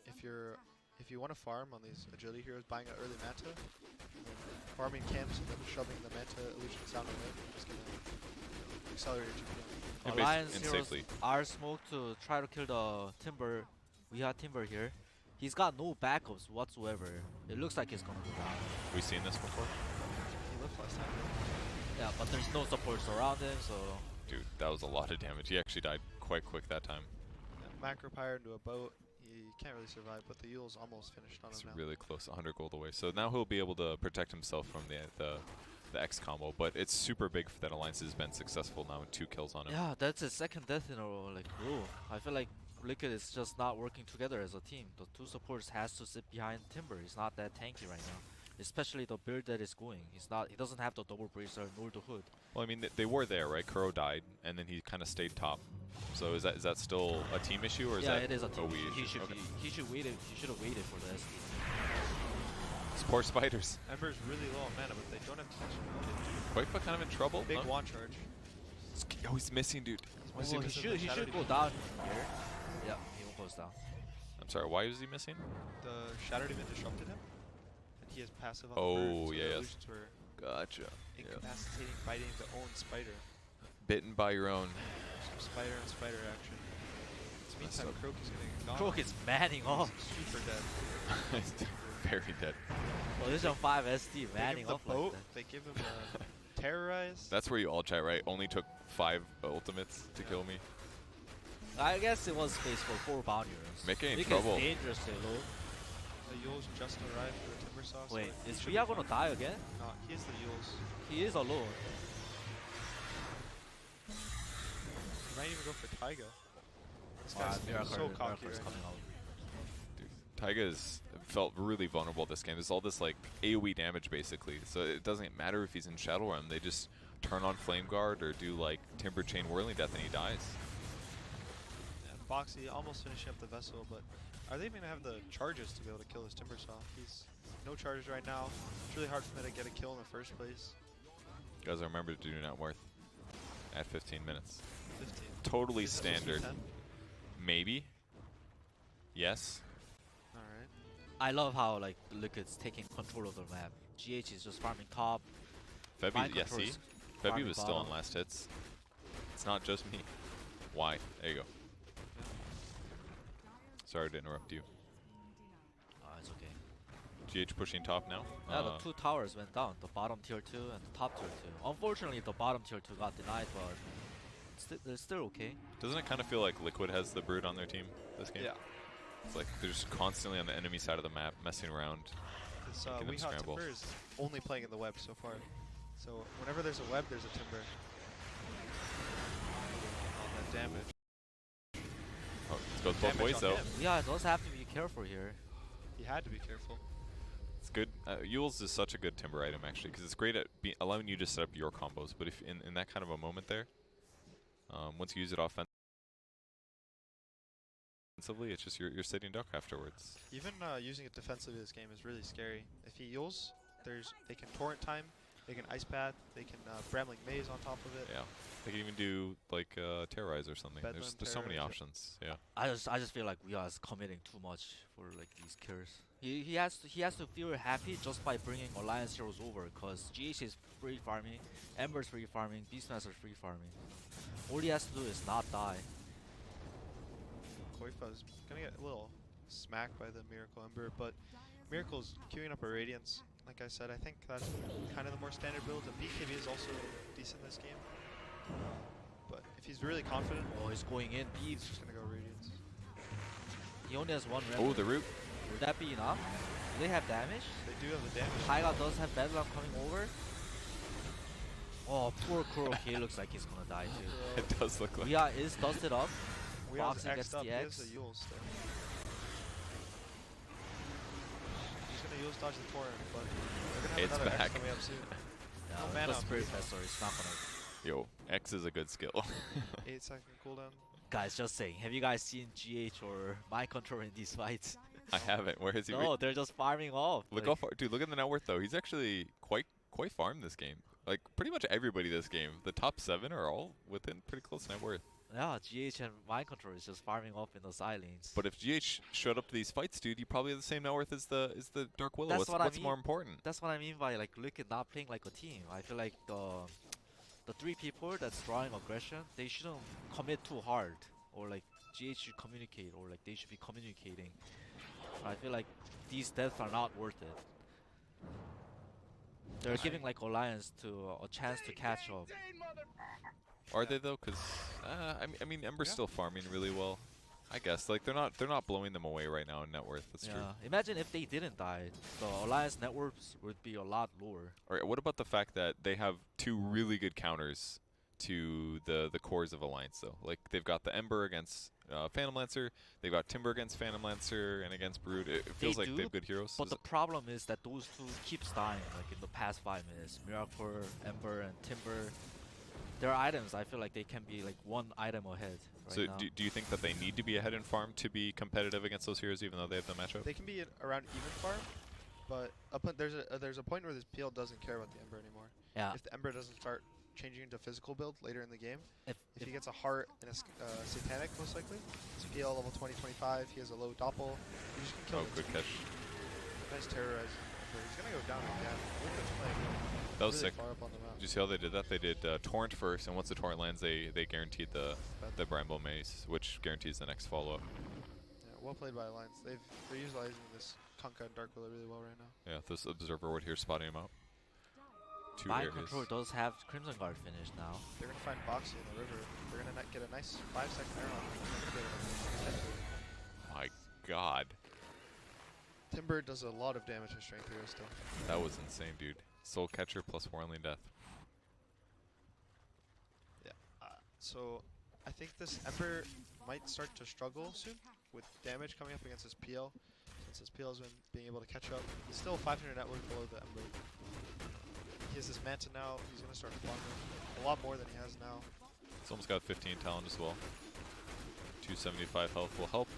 if you want to farm on these agility heroes, buying an early Manta, and then farming camps and then shoving the Manta illusions down the lane is going to accelerate your GP. And Alliance and heroes safely. are smoked to try to kill the Timber. We have Timber here. He's got no backups whatsoever. It looks like he's gonna go down. We've seen this before. He lived last time. Yeah, but there's no supports around him, so Dude, that was a lot of damage. He actually died quite quick that time. Yeah, Macro Pyre into a boat. He can't really survive, but the Yule's almost finished on It's him now. really close, 100 gold away. So now he'll be able to protect himself from the X combo, but it's super big that Alliance has been successful now with 2 kills on him. yeah, that's his second death in a row. Like, bro, I feel like Liquid is just not working together as a team. The 2 supports has to sit behind Timber. He's not that tanky right now, especially the build that is going. He doesn't have the double bracer nor the hood. Well, I mean, they were there, right? Kuro died, and then he kind of stayed top. So is that still a team issue, or is Yeah, that it is a team. we He issue? should Okay. be. He should have waited for the SD. Poor spiders. Ember's really low on mana, but they don't have touch. Quite kind of in trouble. Big huh? wand charge. Oh, he's missing, dude. Why is he Well, he missing? should go down here. Yeah, he goes down. I'm sorry, why was he missing? The Shadow Demon disrupted him, and he has passive on Oh, the bird, so yeah, the yes. illusions were Gotcha. Yeah. incapacitating, biting the own spider. Bitten by your own. Some spider and spider action. In the meantime, up. Croak is getting gone. Croak is manning off. Super dead. Very dead. Position 5 SD They manning give him the off like boat. that. They give him terrorize. That's where you all chat, right? Only took 5 ultimates to kill me. I guess it was space for 4 bounty runes. Mickey in Mickey trouble. is dangerously low. The Yules just arrived for the Timber Saw. Wait, so is he should Rhea be gonna fine. die again? No, he is the Yules. He is alone. He might even go for Taiga. This Ah, guy's Miracle- so cocky Miracle's right coming now. out. Dude, Taiga's felt really vulnerable this game. There's all this like AoE damage basically, so it doesn't matter if he's in Shadow Realm. They just turn on Flame Guard or do like Timber Chain Whirling Death and he dies. And Boxy almost finishing up the vessel, but are they even going to have the charges to be able to kill this Timber Saw? He's no charges right now. It's really hard for him to get a kill in the first place. Guys, remember to do not worth at 15 minutes. 15. Totally Is it supposed to be standard. 10? Maybe. Yes. Alright. I love how like Liquid's taking control of the map. GH is just farming top. Febby, Mind yeah, control see? is Febby farming was still on bottom. last hits. It's not just me. Why? There you go. Sorry to interrupt you. It's okay. GH pushing top now. Yeah, the 2 towers went down. The bottom tier 2 and the top tier 2. Unfortunately, the bottom tier 2 got denied, but they're still okay. Doesn't it kind of feel like Liquid has the Brood on their team this game? Yeah. It's like they're just constantly on the enemy side of the map, messing around. Because making them Weehawk scramble. Timber is only playing in the web so far. So whenever there's a web, there's a Timber. All that damage. Oh, it goes both Damage ways on though. him. Yeah, it does have to be careful here. He had to be careful. It's good. Yule's is such a good Timber item actually, because it's great at allowing you to set up your combos. But if in that kind of a moment there, once you use it offensively, it's just you're sitting duck afterwards. Even using it defensively this game is really scary. If he Yules, they can torrent time, they can ice path, they can Brambling Maze on top of it. Yeah, they can even do like terrorize or something. Bedlam, There's so many terrorize, options. Yeah. I just feel like we are committing too much for like these kills. He has to feel happy just by bringing Alliance heroes over, cause GH is free farming, Ember's free farming, Beastmaster's free farming. All he has to do is not die. Koifa's gonna get a little smacked by the Miracle Ember, but Miracle's queuing up a Radiance. Like I said, I think that's kind of the more standard build. The BKB is also decent this game. But if he's really confident, Oh, he's going in deep. he's just gonna go Radiance. He only has 1 Oh, remnant. the root. Would that be enough? Do they have damage? They do have the damage. Taiga does have Bedlam coming over. Oh, poor Kuroki looks like he's gonna die too. It does look like. Rhea is dusted up. We have Foxy gets X'd up. the He X. has a Yule still. He's gonna Yule dodge the torrent, but they're gonna have It's another back. X coming up soon. Yeah, No with mana the on Spirit Beast. Vessel is not gonna. Yo, X is a good skill. 8-second cooldown. Guys, just saying. Have you guys seen GH or Mind Control in these fights? I haven't. Where is he? No, they're just farming off. Look like, how far, dude. Look at the net worth though. He's actually quite farmed this game. Like pretty much everybody this game. The top 7 are all within pretty close net worth. Yeah, GH and Mind Control is just farming off in the side lanes. But if GH showed up to these fights, dude, you probably have the same net worth as the Dark Willow. That's what I what's mean. more important? That's what I mean by like Liquid not playing like a team. I feel like the 3 people that's drawing aggression, they shouldn't commit too hard, or like GH should communicate, or like they should be communicating. I feel like these deaths are not worth it. They're giving like Alliance to a chance to catch up. Are they though? Because I mean, Ember's still farming really well. I guess like they're not blowing them away right now in net worth. That's true. Imagine if they didn't die, the Alliance networks would be a lot lower. Alright, what about the fact that they have 2 really good counters to the cores of Alliance though? Like they've got the Ember against Phantom Lancer, they've got Timber against Phantom Lancer and against Brood. It feels like they have good heroes. But the problem is that those 2 keeps dying like in the past 5 minutes. Miracle, Ember, and Timber. Their items, I feel like they can be like 1 item ahead right so now. do you think that they need to be ahead in farm to be competitive against those heroes, even though they have the matchup? They can be around even farm, but there's a point where this PL doesn't care about the Ember anymore. Yeah. If the Ember doesn't start changing into physical build later in the game, If he gets a heart and a satanic, most likely, it's PL level 20-25. He has a low doppel. You just can kill Oh, him. good catch. Nice terrorize. He's gonna go down again. Liquid's playing That was really sick. far up on the map. Did you see how they did that? They did Torrent first, and once the Torrent lands, they guaranteed the Bramble Maze, which guarantees the next follow-up. Yeah, well played by Alliance. They're utilizing this Kunkka and Dark Willow really well right now. Yeah, this Observer Ward here spotting him out. 2 Mind areas. Control does have Crimson Guard finished now. They're gonna find Boxy in the river. They're gonna get a nice 5-second arrow on him. My God. Timber does a lot of damage to Strength Hero still. That was insane, dude. Soul Catcher plus Whirling Death. Yeah. So I think this Ember might start to struggle soon with damage coming up against his PL, since his PL has been being able to catch up. He's still 500 network below the Ember. He has this Manta now. He's gonna start farming a lot more than he has now. He's almost got 15 talent as well. 275 health will help,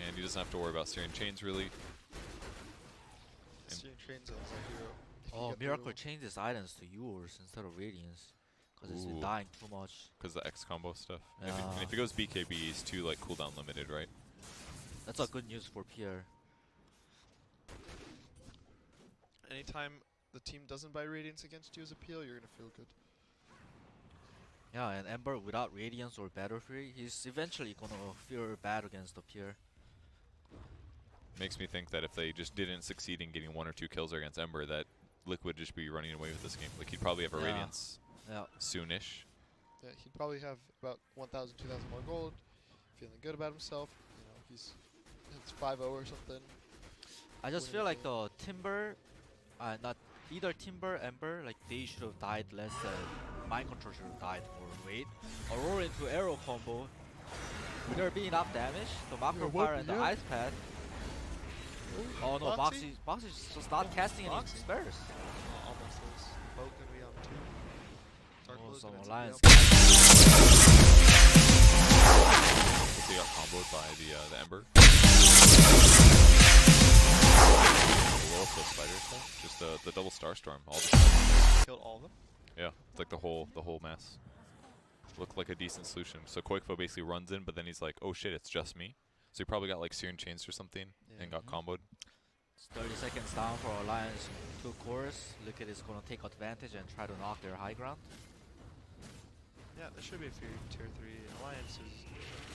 and he doesn't have to worry about Syrian Chains really. Syrian Train Zone's a hero. If you Oh, get the Miracle rule. changed his items to yours instead of Radiance, because it's been Ooh. dying too much. Because the X combo stuff. And Yeah. if it goes BKB, he's 2 like cooldown limited, right? That's a good news for Pierre. anytime the team doesn't buy Radiance against you as a PL, you're gonna feel good. Yeah, and Ember without Radiance or Battle Fury, he's eventually gonna feel bad against the peer. Makes me think that if they just didn't succeed in getting 1 or 2 kills against Ember, that Liquid just be running away with this game. Like he'd probably have a Radiance soonish. Yeah, he'd probably have about 1,000, 2,000 more gold, feeling good about himself. You know, he's it's 5-0 or something. I just feel like the Timber, not either Timber, Ember, like they should have died less than Mind Control should have died more. Wait, Aurora into arrow combo. Would there be enough damage? The Macro Fire and the Ice Path. Oh no, Boxy's just not casting any spares. Almost is. Boat gonna be on 2. Dark Blue's Some gonna Alliance. They got comboed by the Ember. Also spiders though. Just the double Starstorm. All the killed all of them. Yeah, it's like the whole mass. Looked like a decent solution. So Koikfo basically runs in, but then he's like, oh shit, it's just me. So he probably got like Searing Chains or something and got comboed. It's 30 seconds down for Alliance 2 cores. Liquid is gonna take advantage and try to knock their high ground. Yeah, there should be a few tier 3 alliances.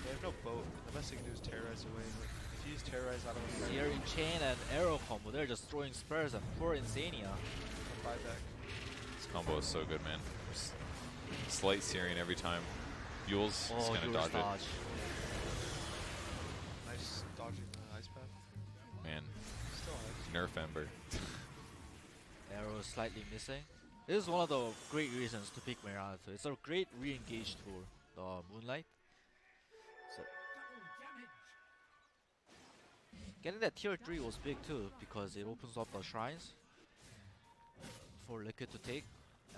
They have no boat. The best they can do is terrorize away. But if you use terrorize out of a Searing Chain and arrow combo, they're just throwing spares and poor Insania. Buyback. This combo is so good, man. Just slight Searing every time. Yule's just gonna dodge it. Nice dodging the ice path. Man, Still nerf Ember. Arrow is slightly missing. This is one of the great reasons to pick Miranato. It's a great re-engage tool, the Moonlight. So getting that tier 3 was big too, because it opens up the shrines for Liquid to take,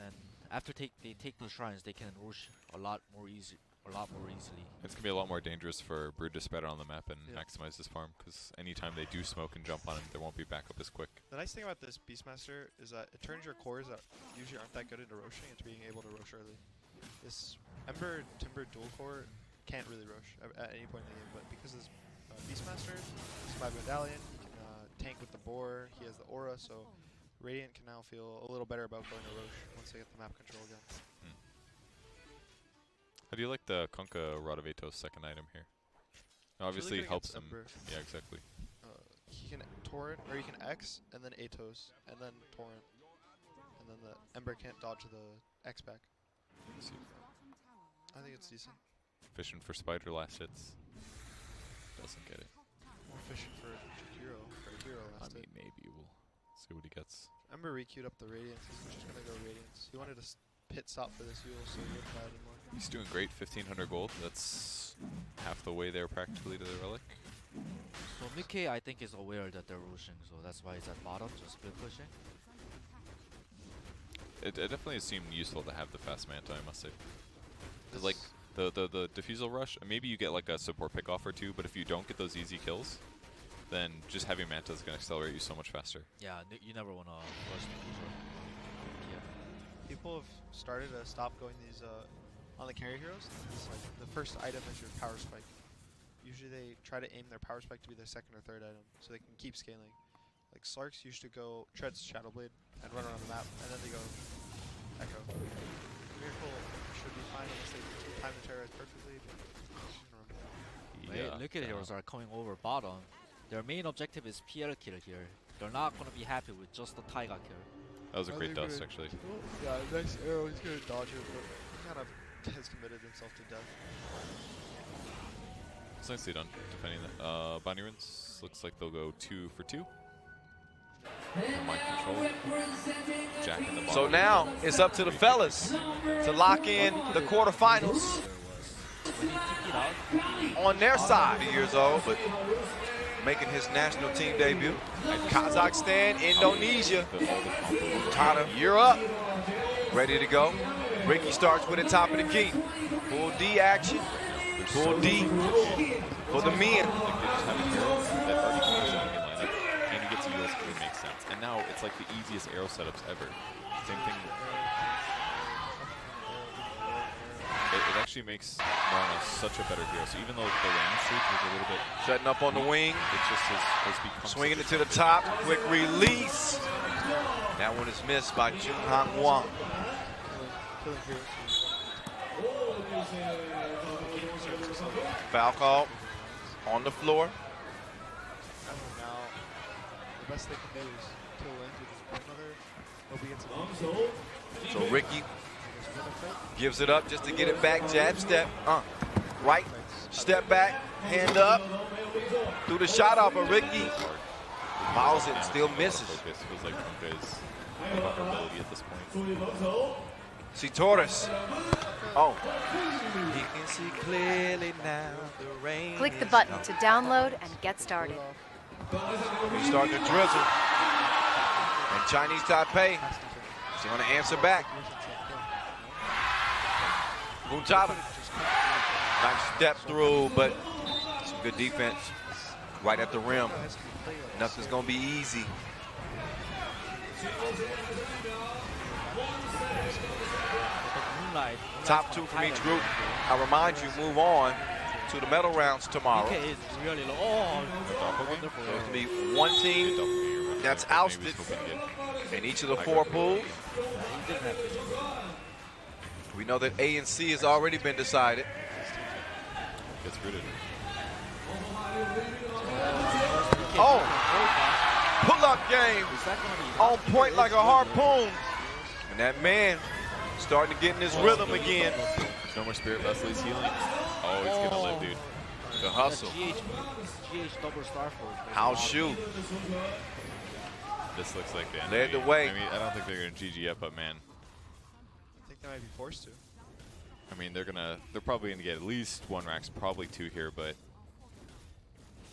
and after they take the shrines, they can rush a lot more easily. It's gonna be a lot more dangerous for Brood to spread on the map and maximize this farm, because anytime they do smoke and jump on him, there won't be backup as quick. The nice thing about this Beastmaster is that it turns your cores that usually aren't that good into roshing into being able to rosh early. This Ember Timber dual core can't really rosh at any point in the game, but because this Beastmaster is 5 medallion, he can tank with the boar, he has the aura, so Radiant can now feel a little better about going to rosh once they get the map control again. How do you like the Kunkka Rodovatos second item here? It obviously really helps him. Ember. Yeah, exactly. He can torrent, or he can X, and then Atos, and then torrent. And then the Ember can't dodge the X back. Let's see. I think it's decent. Fishing for spider last hits. Doesn't get it. More fishing for a hero last hit. Maybe we'll see what he gets. Ember re-queued up the Radiance. He's just gonna go Radiance. He wanted to pit stop for this Yule, so he wouldn't die anymore. He's doing great, 1,500 gold. That's half the way there practically to the relic. So Mickey, I think, is aware that they're rushing, so that's why he's at bottom, just split pushing. It definitely seemed useful to have the fast Manta, I must say. Cause like the Diffusal Rush, maybe you get like a support pick off or two, but if you don't get those easy kills, then just having Manta is going to accelerate you so much faster. Yeah, you never want to rush Diffusal. People have started to stop going these on the carry heroes. It's like the first item is your power spike. Usually they try to aim their power spike to be their second or third item, so they can keep scaling. Like Slarks used to go treads Shadowblade and run around the map, and then they go Echo. Miracle should be fine unless they time the terrorize perfectly. But yeah. Liquid heroes are coming over bottom. Their main objective is PL kill here. They're not going to be happy with just the Taiga kill. That was a great dust, actually. Yeah, nice arrow. He's going to dodge it, but he kind of has committed himself to death. It's nicely done, defending that. Bounty Runes looks like they'll go 2 for 2. Mind control. Jack in the bottom. So now it's up to the fellas to lock in the quarterfinals on their side. 30 years old, but making his national team debut at Kazakhstan, Indonesia. Tana, you're up. Ready to go. Ricky starts with the top of the key. Full D action. Full D for the men. That already comes in the lineup, and he gets a US, it makes sense. And now it's like the easiest arrow setups ever. Same thing. It actually makes Marana such a better hero. So even though the landing stage was a little bit setting up on the wing, it just has become swinging it to the top. Quick release. That one is missed by Jun Han Wang. Killing heroes. Foul call on the floor. Now, the best they can do is kill lanes with his grandmother. Hope he gets a So Ricky gives it up just to get it back. Jab step. Right. Step back. Hand up. Through the shot off of Ricky. Fouls it. Still misses. Focus feels like Punka's vulnerability at this point. See Torres. Oh. He can see clearly now. The rain. Click the button to download and get started. He's starting to drizzle. And Chinese Taipei is going to answer back. Buntada. Nice step through, but some good defense right at the rim. Nothing's going to be easy. Top two from each group. I remind you, move on to the medal rounds tomorrow. DK is really low. Oh, wonderful. There's going to be one team that's ousted in each of the 4 pools. We know that A and C has already been decided. Gets rooted. Oh! Pull-up game on point like a harpoon. And that man starting to get in his rhythm again. There's no more Spirit Leslie's healing. Oh, he's gonna live, dude. The hustle. GH double star force. House shoe. This looks like the end. Led the way. I mean, I don't think they're gonna GG yet, but man. I think they might be forced to. I mean, they're probably gonna get at least 1 racks, probably 2 here, but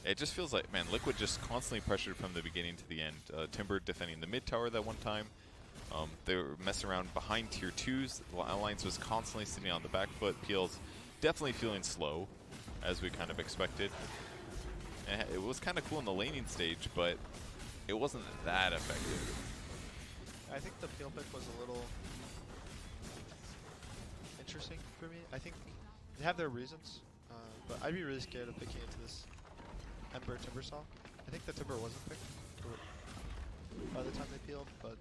it just feels like, man, Liquid just constantly pressured from the beginning to the end. Timber defending the mid tower that one time. They were messing around behind tier 2s. Aliance was constantly sitting on the back foot. PL's definitely feeling slow, as we kind of expected. And it was kind of cool in the laning stage, but it wasn't that effective. I think the peel pick was a little interesting for me. I think they have their reasons, but I'd be really scared of picking into this Ember Timber Saw. I think the Timber wasn't picked by the time they peeled, but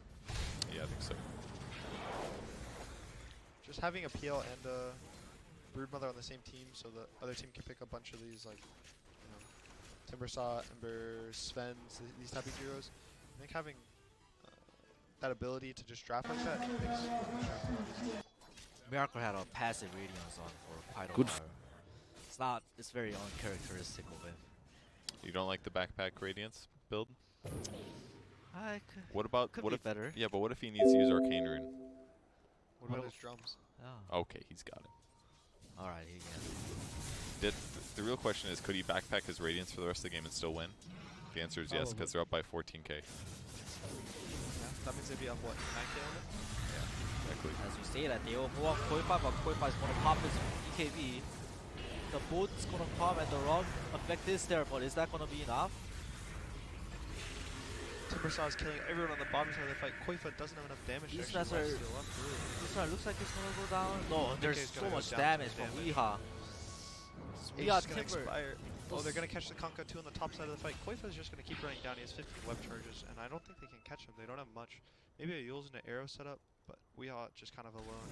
Yeah, I think so. just having a PL and a Broodmother on the same team so the other team can pick a bunch of these, like, you know, Timber Saw, Ember, Sven's, these type of heroes. I think having that ability to just draft like that makes drafting a lot easier. Miracle had a passive radiance on for quite a while. It's very uncharacteristic of him. You don't like the backpack Radiance build? Could What be if better. Yeah, but what if he needs to use Arcane Rune? What about his drums? Oh. Okay, he's got it. Alright, he can. The real question is, could he backpack his Radiance for the rest of the game and still win? The answer is yes, because they're up by 14k. Yeah, that means they'd be up, what, 9k on it? Exactly. As we say that they overwhelm Koi 5, but Koi 5 is going to pop his EKB. The boat's going to come and the run effect is there, but is that going to be enough? Timber Saw is killing everyone on the bottom side of the fight. Koifa doesn't have enough damage to These actually guys are- steal up, really. This one looks like it's going to go down. No, there's he's so gonna go much down to damage the from damage. Weeha. Ace Weeha is gonna Timber. expire. Oh, they're gonna catch the Conka 2 on the top side of the fight. Koifa is just gonna keep running down. He has 15 web charges, and I don't think they can catch him. They don't have much. Maybe a Yule's and an arrow setup, but Weeha just kind of alone.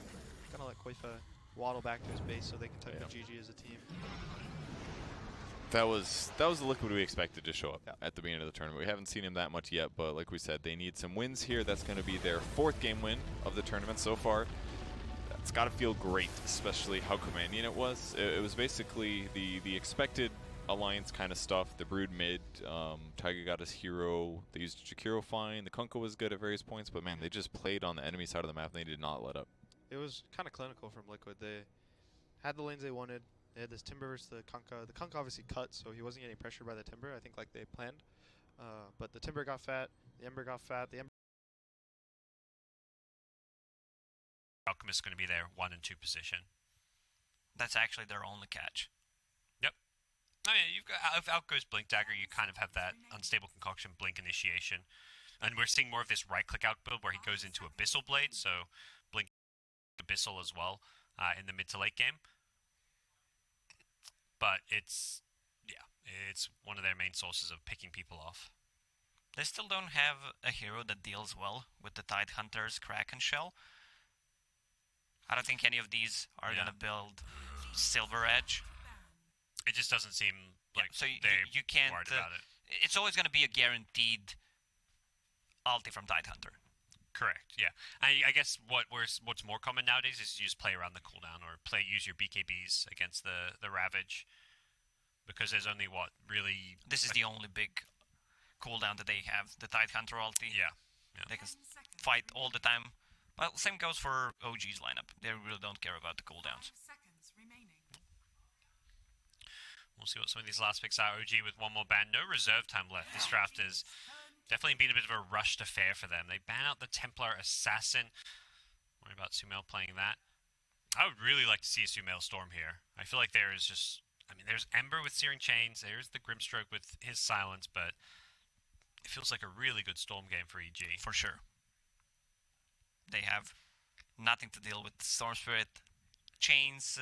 Gonna let Koifa waddle back to his base so they can tuck the GG as a team. That was the Liquid we expected to show up Yeah. at the beginning of the tournament. We haven't seen him that much yet, but like we said, they need some wins here. That's going to be their 4th game win of the tournament so far. That's got to feel great, especially how commanding it was. It was basically the expected Alliance kind of stuff. The Brood mid, Tiger got his hero. They used Jakiro fine. The Kunkka was good at various points, but man, they just played on the enemy side of the map and they did not let up. It was kind of clinical from Liquid. They had the lanes they wanted. They had this Timber versus the Kunkka. The Kunkka obviously cut, so he wasn't getting pressured by the Timber, I think, like they planned. But the Timber got fat. The Ember got fat. The Ember Alchemist is going to be their 1 and 2 position. That's actually their only catch. Yep. I mean, you've got, if out goes Blink Dagger, you kind of have that unstable concoction Blink initiation. And we're seeing more of this right-click out build where he goes into Abyssal Blade, so Blink Abyssal as well in the mid to late game. But it's one of their main sources of picking people off. They still don't have a hero that deals well with the Tidehunter's Kraken Shell. I don't think any of these are going to build Silver Edge. It just doesn't seem like so you can't. worried about it. It's always going to be a guaranteed ulti from Tidehunter. Correct. Yeah. I guess what's more common nowadays is you just play around the cooldown or use your BKBs against the Ravage, because there's only really. This is the only big cooldown that they have. The Tidehunter ulti. Yeah. They can fight all the time. Well, same goes for OG's lineup. They really don't care about the cooldowns. We'll see what some of these last picks are. OG with one more ban. No reserve time left. This draft has definitely been a bit of a rushed affair for them. They ban out the Templar Assassin. Worry about Sumail playing that. I would really like to see a Sumail Storm here. I feel like there is just... there's Ember with Searing Chains. There's the Grimstroke with his Silence, but it feels like a really good Storm game for EG. For sure. They have nothing to deal with Storm Spirit, Chains,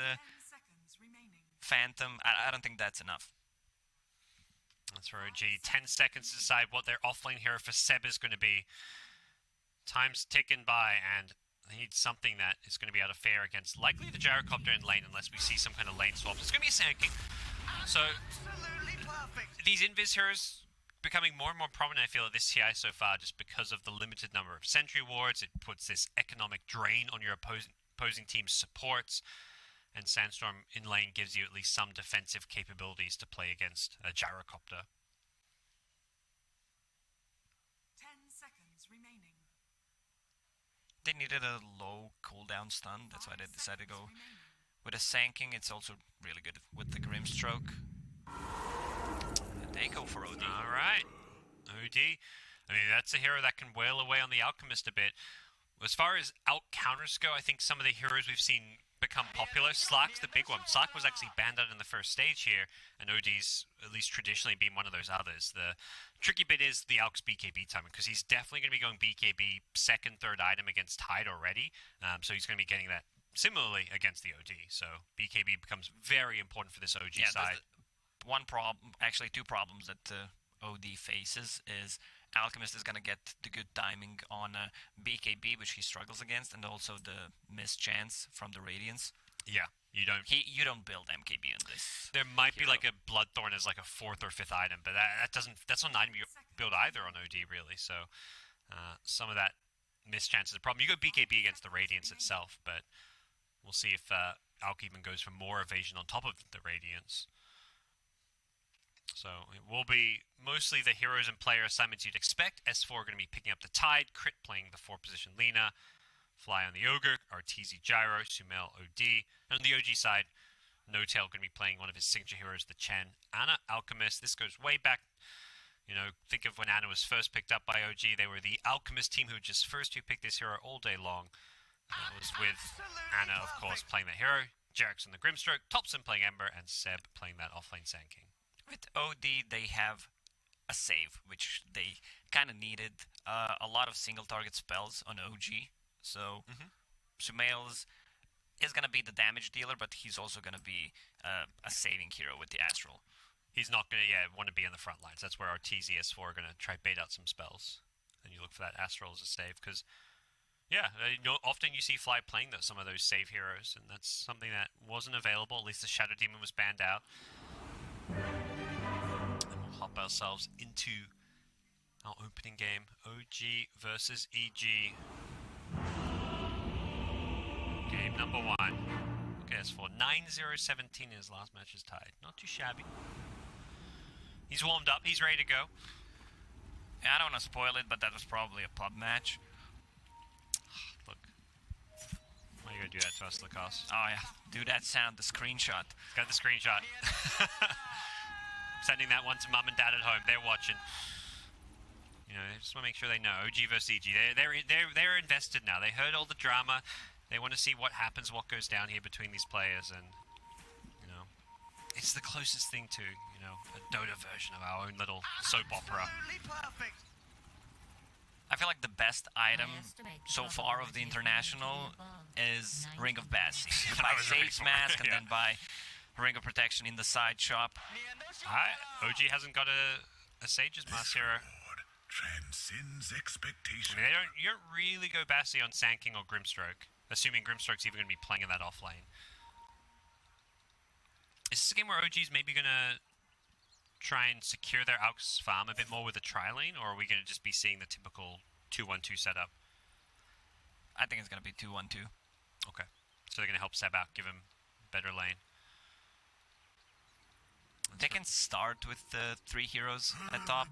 Phantom. I don't think that's enough. That's for OG. 10 seconds to decide what their offlane hero for Seb is going to be. Time's ticking by, and they need something that is going to be able to fare against likely the Gyrocopter in lane, unless we see some kind of lane swaps. It's going to be Sanking. So, these Invis heroes becoming more and more prominent, I feel, at this TI so far, just because of the limited number of sentry wards. It puts this economic drain on your opposing team's supports, and Sandstorm in lane gives you at least some defensive capabilities to play against a Gyrocopter. 10 seconds remaining. They needed a low cooldown stun, that's why they decided to go with a Sanking. It's also really good with the Grimstroke. They go for OD. Alright. OD. That's a hero that can wail away on the Alchemist a bit. As far as out-counters go, I think some of the heroes we've seen become popular. Slack's the big one. Slack was actually banned out in the first stage here, and OD's at least traditionally been one of those others. The tricky bit is the Alk's BKB timing, because he's definitely going to be going BKB second, third item against Tide already, so he's going to be getting that similarly against the OD. So BKB becomes very important for this OG side. One problem, actually two problems that OD faces is Alchemist is going to get the good timing on BKB, which he struggles against, and also the mischance from the Radiance. Yeah, you don't build MKB in this. There might be like a Bloodthorn as like a fourth or fifth item, but that's not an item you build either on OD really. So some of that mischance is a problem. You go BKB against the Radiance itself, but we'll see if Alk even goes for more evasion on top of the Radiance. So it will be mostly the heroes and player assignments you'd expect. S4 going to be picking up the Tide, Crit playing the 4-position Lina, Fly on the Ogre, Arteezy Gyro, Sumail OD. And on the OG side, No Tail going to be playing one of his signature heroes, the Chen. Ana, Alchemist. This goes way back. Think of when Ana was first picked up by OG. They were the Alchemist team who just first who picked this hero all day long. It was with Ana, of course, playing the hero, Jerax on the Grimstroke, Thompson playing Ember, and Seb playing that offlane Sand King. With OD, they have a save, which they kind of needed. A lot of single target spells on OG. So Sumail's is going to be the damage dealer, but he's also going to be a saving hero with the Astral. He's not going to want to be in the front lines. That's where Arteezy S4 are going to try bait out some spells. And you look for that Astral as a save, because often you see Fly playing some of those save heroes, and that's something that wasn't available. At least the Shadow Demon was banned out. And we'll hop ourselves into our opening game. OG versus EG. Game number 1. Okay, that's for 9-0-17 in his last match is Tied. Not too shabby. He's warmed up. He's ready to go. Yeah, I don't want to spoil it, but that was probably a pub match. Look. Why are you going to do that to us, Lacoste? Oh, yeah. Do that sound, the screenshot. Got the screenshot. Sending that one to mum and dad at home. They're watching. I just want to make sure they know. OG versus EG. They're invested now. They heard all the drama. They want to see what happens, what goes down here between these players, and it's the closest thing to a Dota version of our own little soap opera. I feel like the best item so far of the International is Ring of Bass. You buy Sage's Mask and then buy Ring of Protection in the side shop. OG hasn't got a Sage's Mask hero. transcends expectation. I mean, you don't really go Bassi on Sand King or Grimstroke, assuming Grimstroke's even going to be playing in that off lane. Is this a game where OG's maybe going to try and secure their Aux farm a bit more with a tri-lane, or are we going to just be seeing the typical 2-1-2 setup? I think it's going to be 2-1-2. Okay. So they're going to help Seb out, give him better lane. They can start with the 3 heroes at top,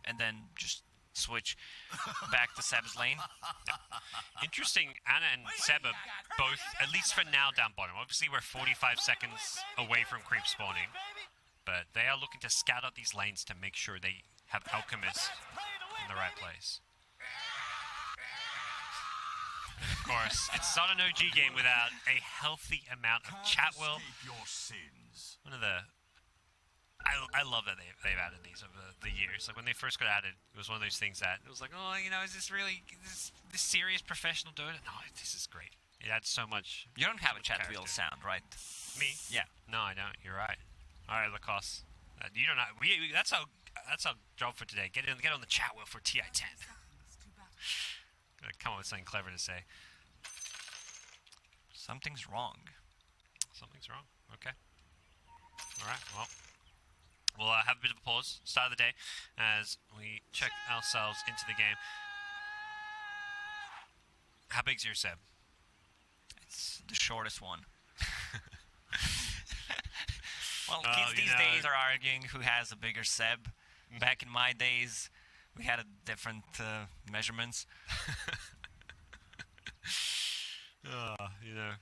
and then just switch back to Seb's lane. Yeah. Interesting, Anna and Seb are both, at least for now, down bottom. Obviously, we're 45 seconds away from creep spawning, but they are looking to scout out these lanes to make sure they have Alchemist in the right place. And of course, it's not an OG game without a healthy amount of chat will. One of the... I love that they've added these over the years. Like when they first got added, it was one of those things that it was like, oh, you know, is this really this serious professional Dota? No, this is great. It adds so much. You don't have a chat wheel sound, right? Me? Yeah. No, I don't. You're right. All right, Lacoste. You don't know. That's our job for today. Get on the chat wheel for TI10. Gotta come up with something clever to say. Something's wrong. Something's wrong. Okay. All right. Well. We'll have a bit of a pause, start of the day, as we check ourselves into the game. How big's your Seb? It's the shortest one. Well, kids these days are arguing who has a bigger Seb. Back in my days, we had a different measurements. You know,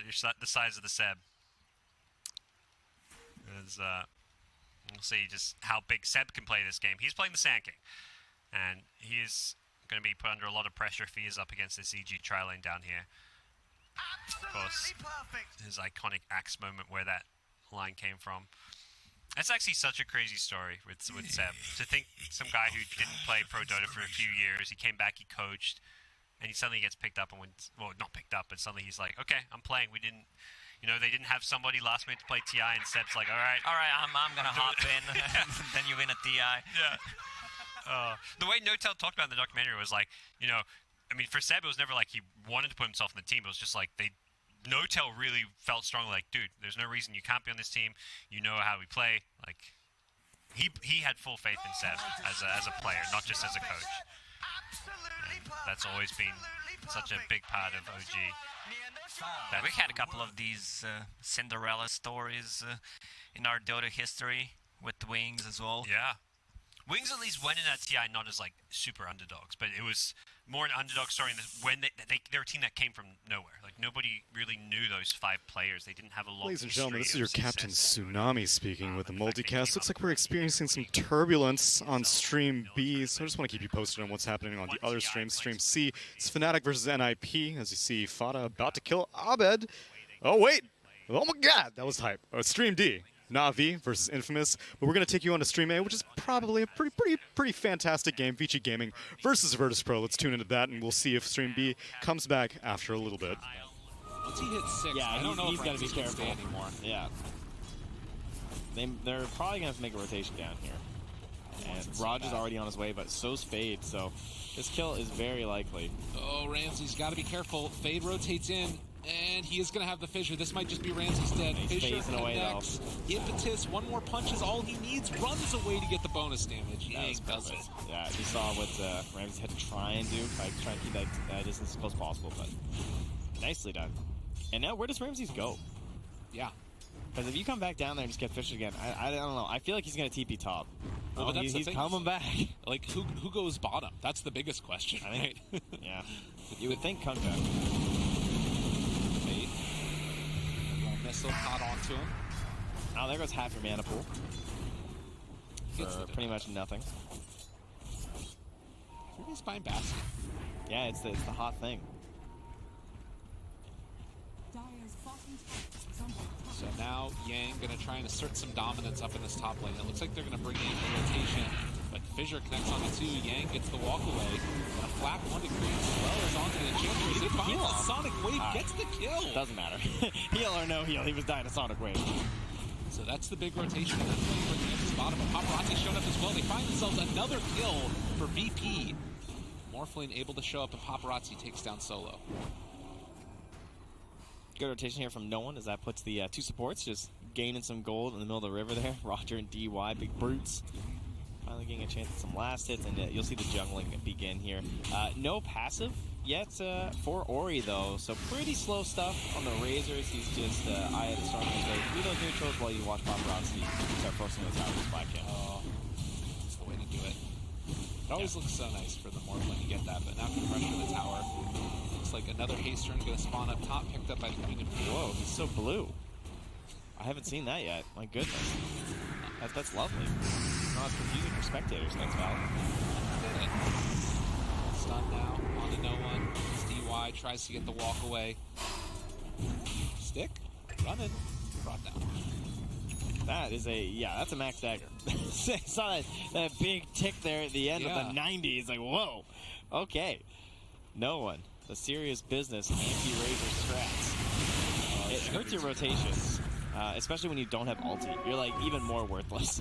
it's not the size of the Seb. As we'll see just how big Seb can play this game. He's playing the Sand King, and he is going to be put under a lot of pressure if he is up against this EG tri-lane down here. Of course, his iconic axe moment where that line came from. That's actually such a crazy story with Seb. To think some guy who didn't play Pro Dota for a few years, he came back, he coached, and he suddenly gets picked up and wins. Well, not picked up, but suddenly he's like, okay, I'm playing. We didn't... You know, they didn't have somebody last minute to play TI, and Seb's like, all right, I'm gonna hop in, and then you win a TI. Yeah. The way Notel talked about in the documentary was like, you know, I mean, for Seb, it was never like he wanted to put himself in the team. It was just like Notel really felt strongly like, dude, there's no reason you can't be on this team. You know how we play. Like, he had full faith in Seb as a player, not just as a coach. And that's always been such a big part of OG. We had a couple of these Cinderella stories in our Dota history with Wings as well. Yeah. Wings at least went in at TI not as like super underdogs, but it was more an underdog story when they're a team that came from nowhere. Like nobody really knew those 5 players. They didn't have a long Ladies and gentlemen, this is history your of Captain success. Tsunami speaking with the multicast. Looks like we're experiencing some turbulence on Stream B, so I just want to keep you posted on what's happening on the other streams. Stream C, it's Fnatic versus NIP, as you see Fada about to kill Abed. Oh wait! Oh my god, that was hype. Stream D, Na'Vi versus Infamous, but we're going to take you on to Stream A, which is probably a pretty fantastic game. Vici Gaming versus Virtus Pro. Let's tune into that, and we'll see if Stream B comes back after a little bit. Once he hits 6, yeah, I don't know he's if got to be Ramsey's gonna careful stay anymore. Yeah. They're probably going to have to make a rotation down here. And Raj is already on his way, but so's Fade, so this kill is very likely. Oh, Ramsey's got to be careful. Fade rotates in, and he is going to have the fissure. This might just be Ramsey's dead. He's Fissure phasing away, connects. Impetus, one more punch is all he needs. Runs away to get the bonus damage. Yang does it. Yeah, you saw what Ramsey had to try and do, like try and keep that distance as close as possible, but nicely done. And now, where does Ramsey go? Yeah. Because if you come back down there and just get fished again, I don't know. I feel like he's going to TP top. Well, Oh, but that's he's the thing. coming back. Like, who goes bottom? That's the biggest question, right? Yeah. You would think Kunja. Fade. Missile caught onto him. Oh, there goes half your mana pool. For pretty much nothing. Who's buying basket? Yeah, it's the hot thing. So now Yang going to try and assert some dominance up in this top lane. It looks like they're going to bring in a rotation, but Fissure connects on the 2. Yang gets the walk away. And a flak 1 degree as well as onto the Enchantress. It finds a Sonic Wave, gets the kill. Doesn't matter. Heal or no heal, he was dying to Sonic Wave. So that's the big rotation in that lane. bottom. Paparazzi showed up as well. They find themselves another kill for VP. Morphling able to show up, and Paparazzi takes down Solo. Good rotation here from No One as that puts the two supports just gaining some gold in the middle of the river there. Roger and DY, big brutes. Finally getting a chance at some last hits, and you'll see the jungling begin here. No passive yet for Ori, though, so pretty slow stuff on the Razors. He's just eye of the storm his way through those neutrals while you watch Paparazzi start forcing those towers by kill. Oh, that's the way to do it. It always looks so nice for the Morphling to get that, but now can pressure the tower. Looks like another haste run going to spawn up top, picked up by the Queen of Blue. Whoa, he's so blue. I haven't seen that yet. My goodness. That's lovely. Not as confusing for spectators. Thanks, Val. Stun now, on to No One. It's DY, tries to get the walk away. Stick, running, brought down. That is that's a max dagger. Saw that big tick there at the end of the 90s. Like, whoa. Okay. No One. The serious business anti-Razor strats. It hurts your rotations, especially when you don't have ulti. You're like even more worthless.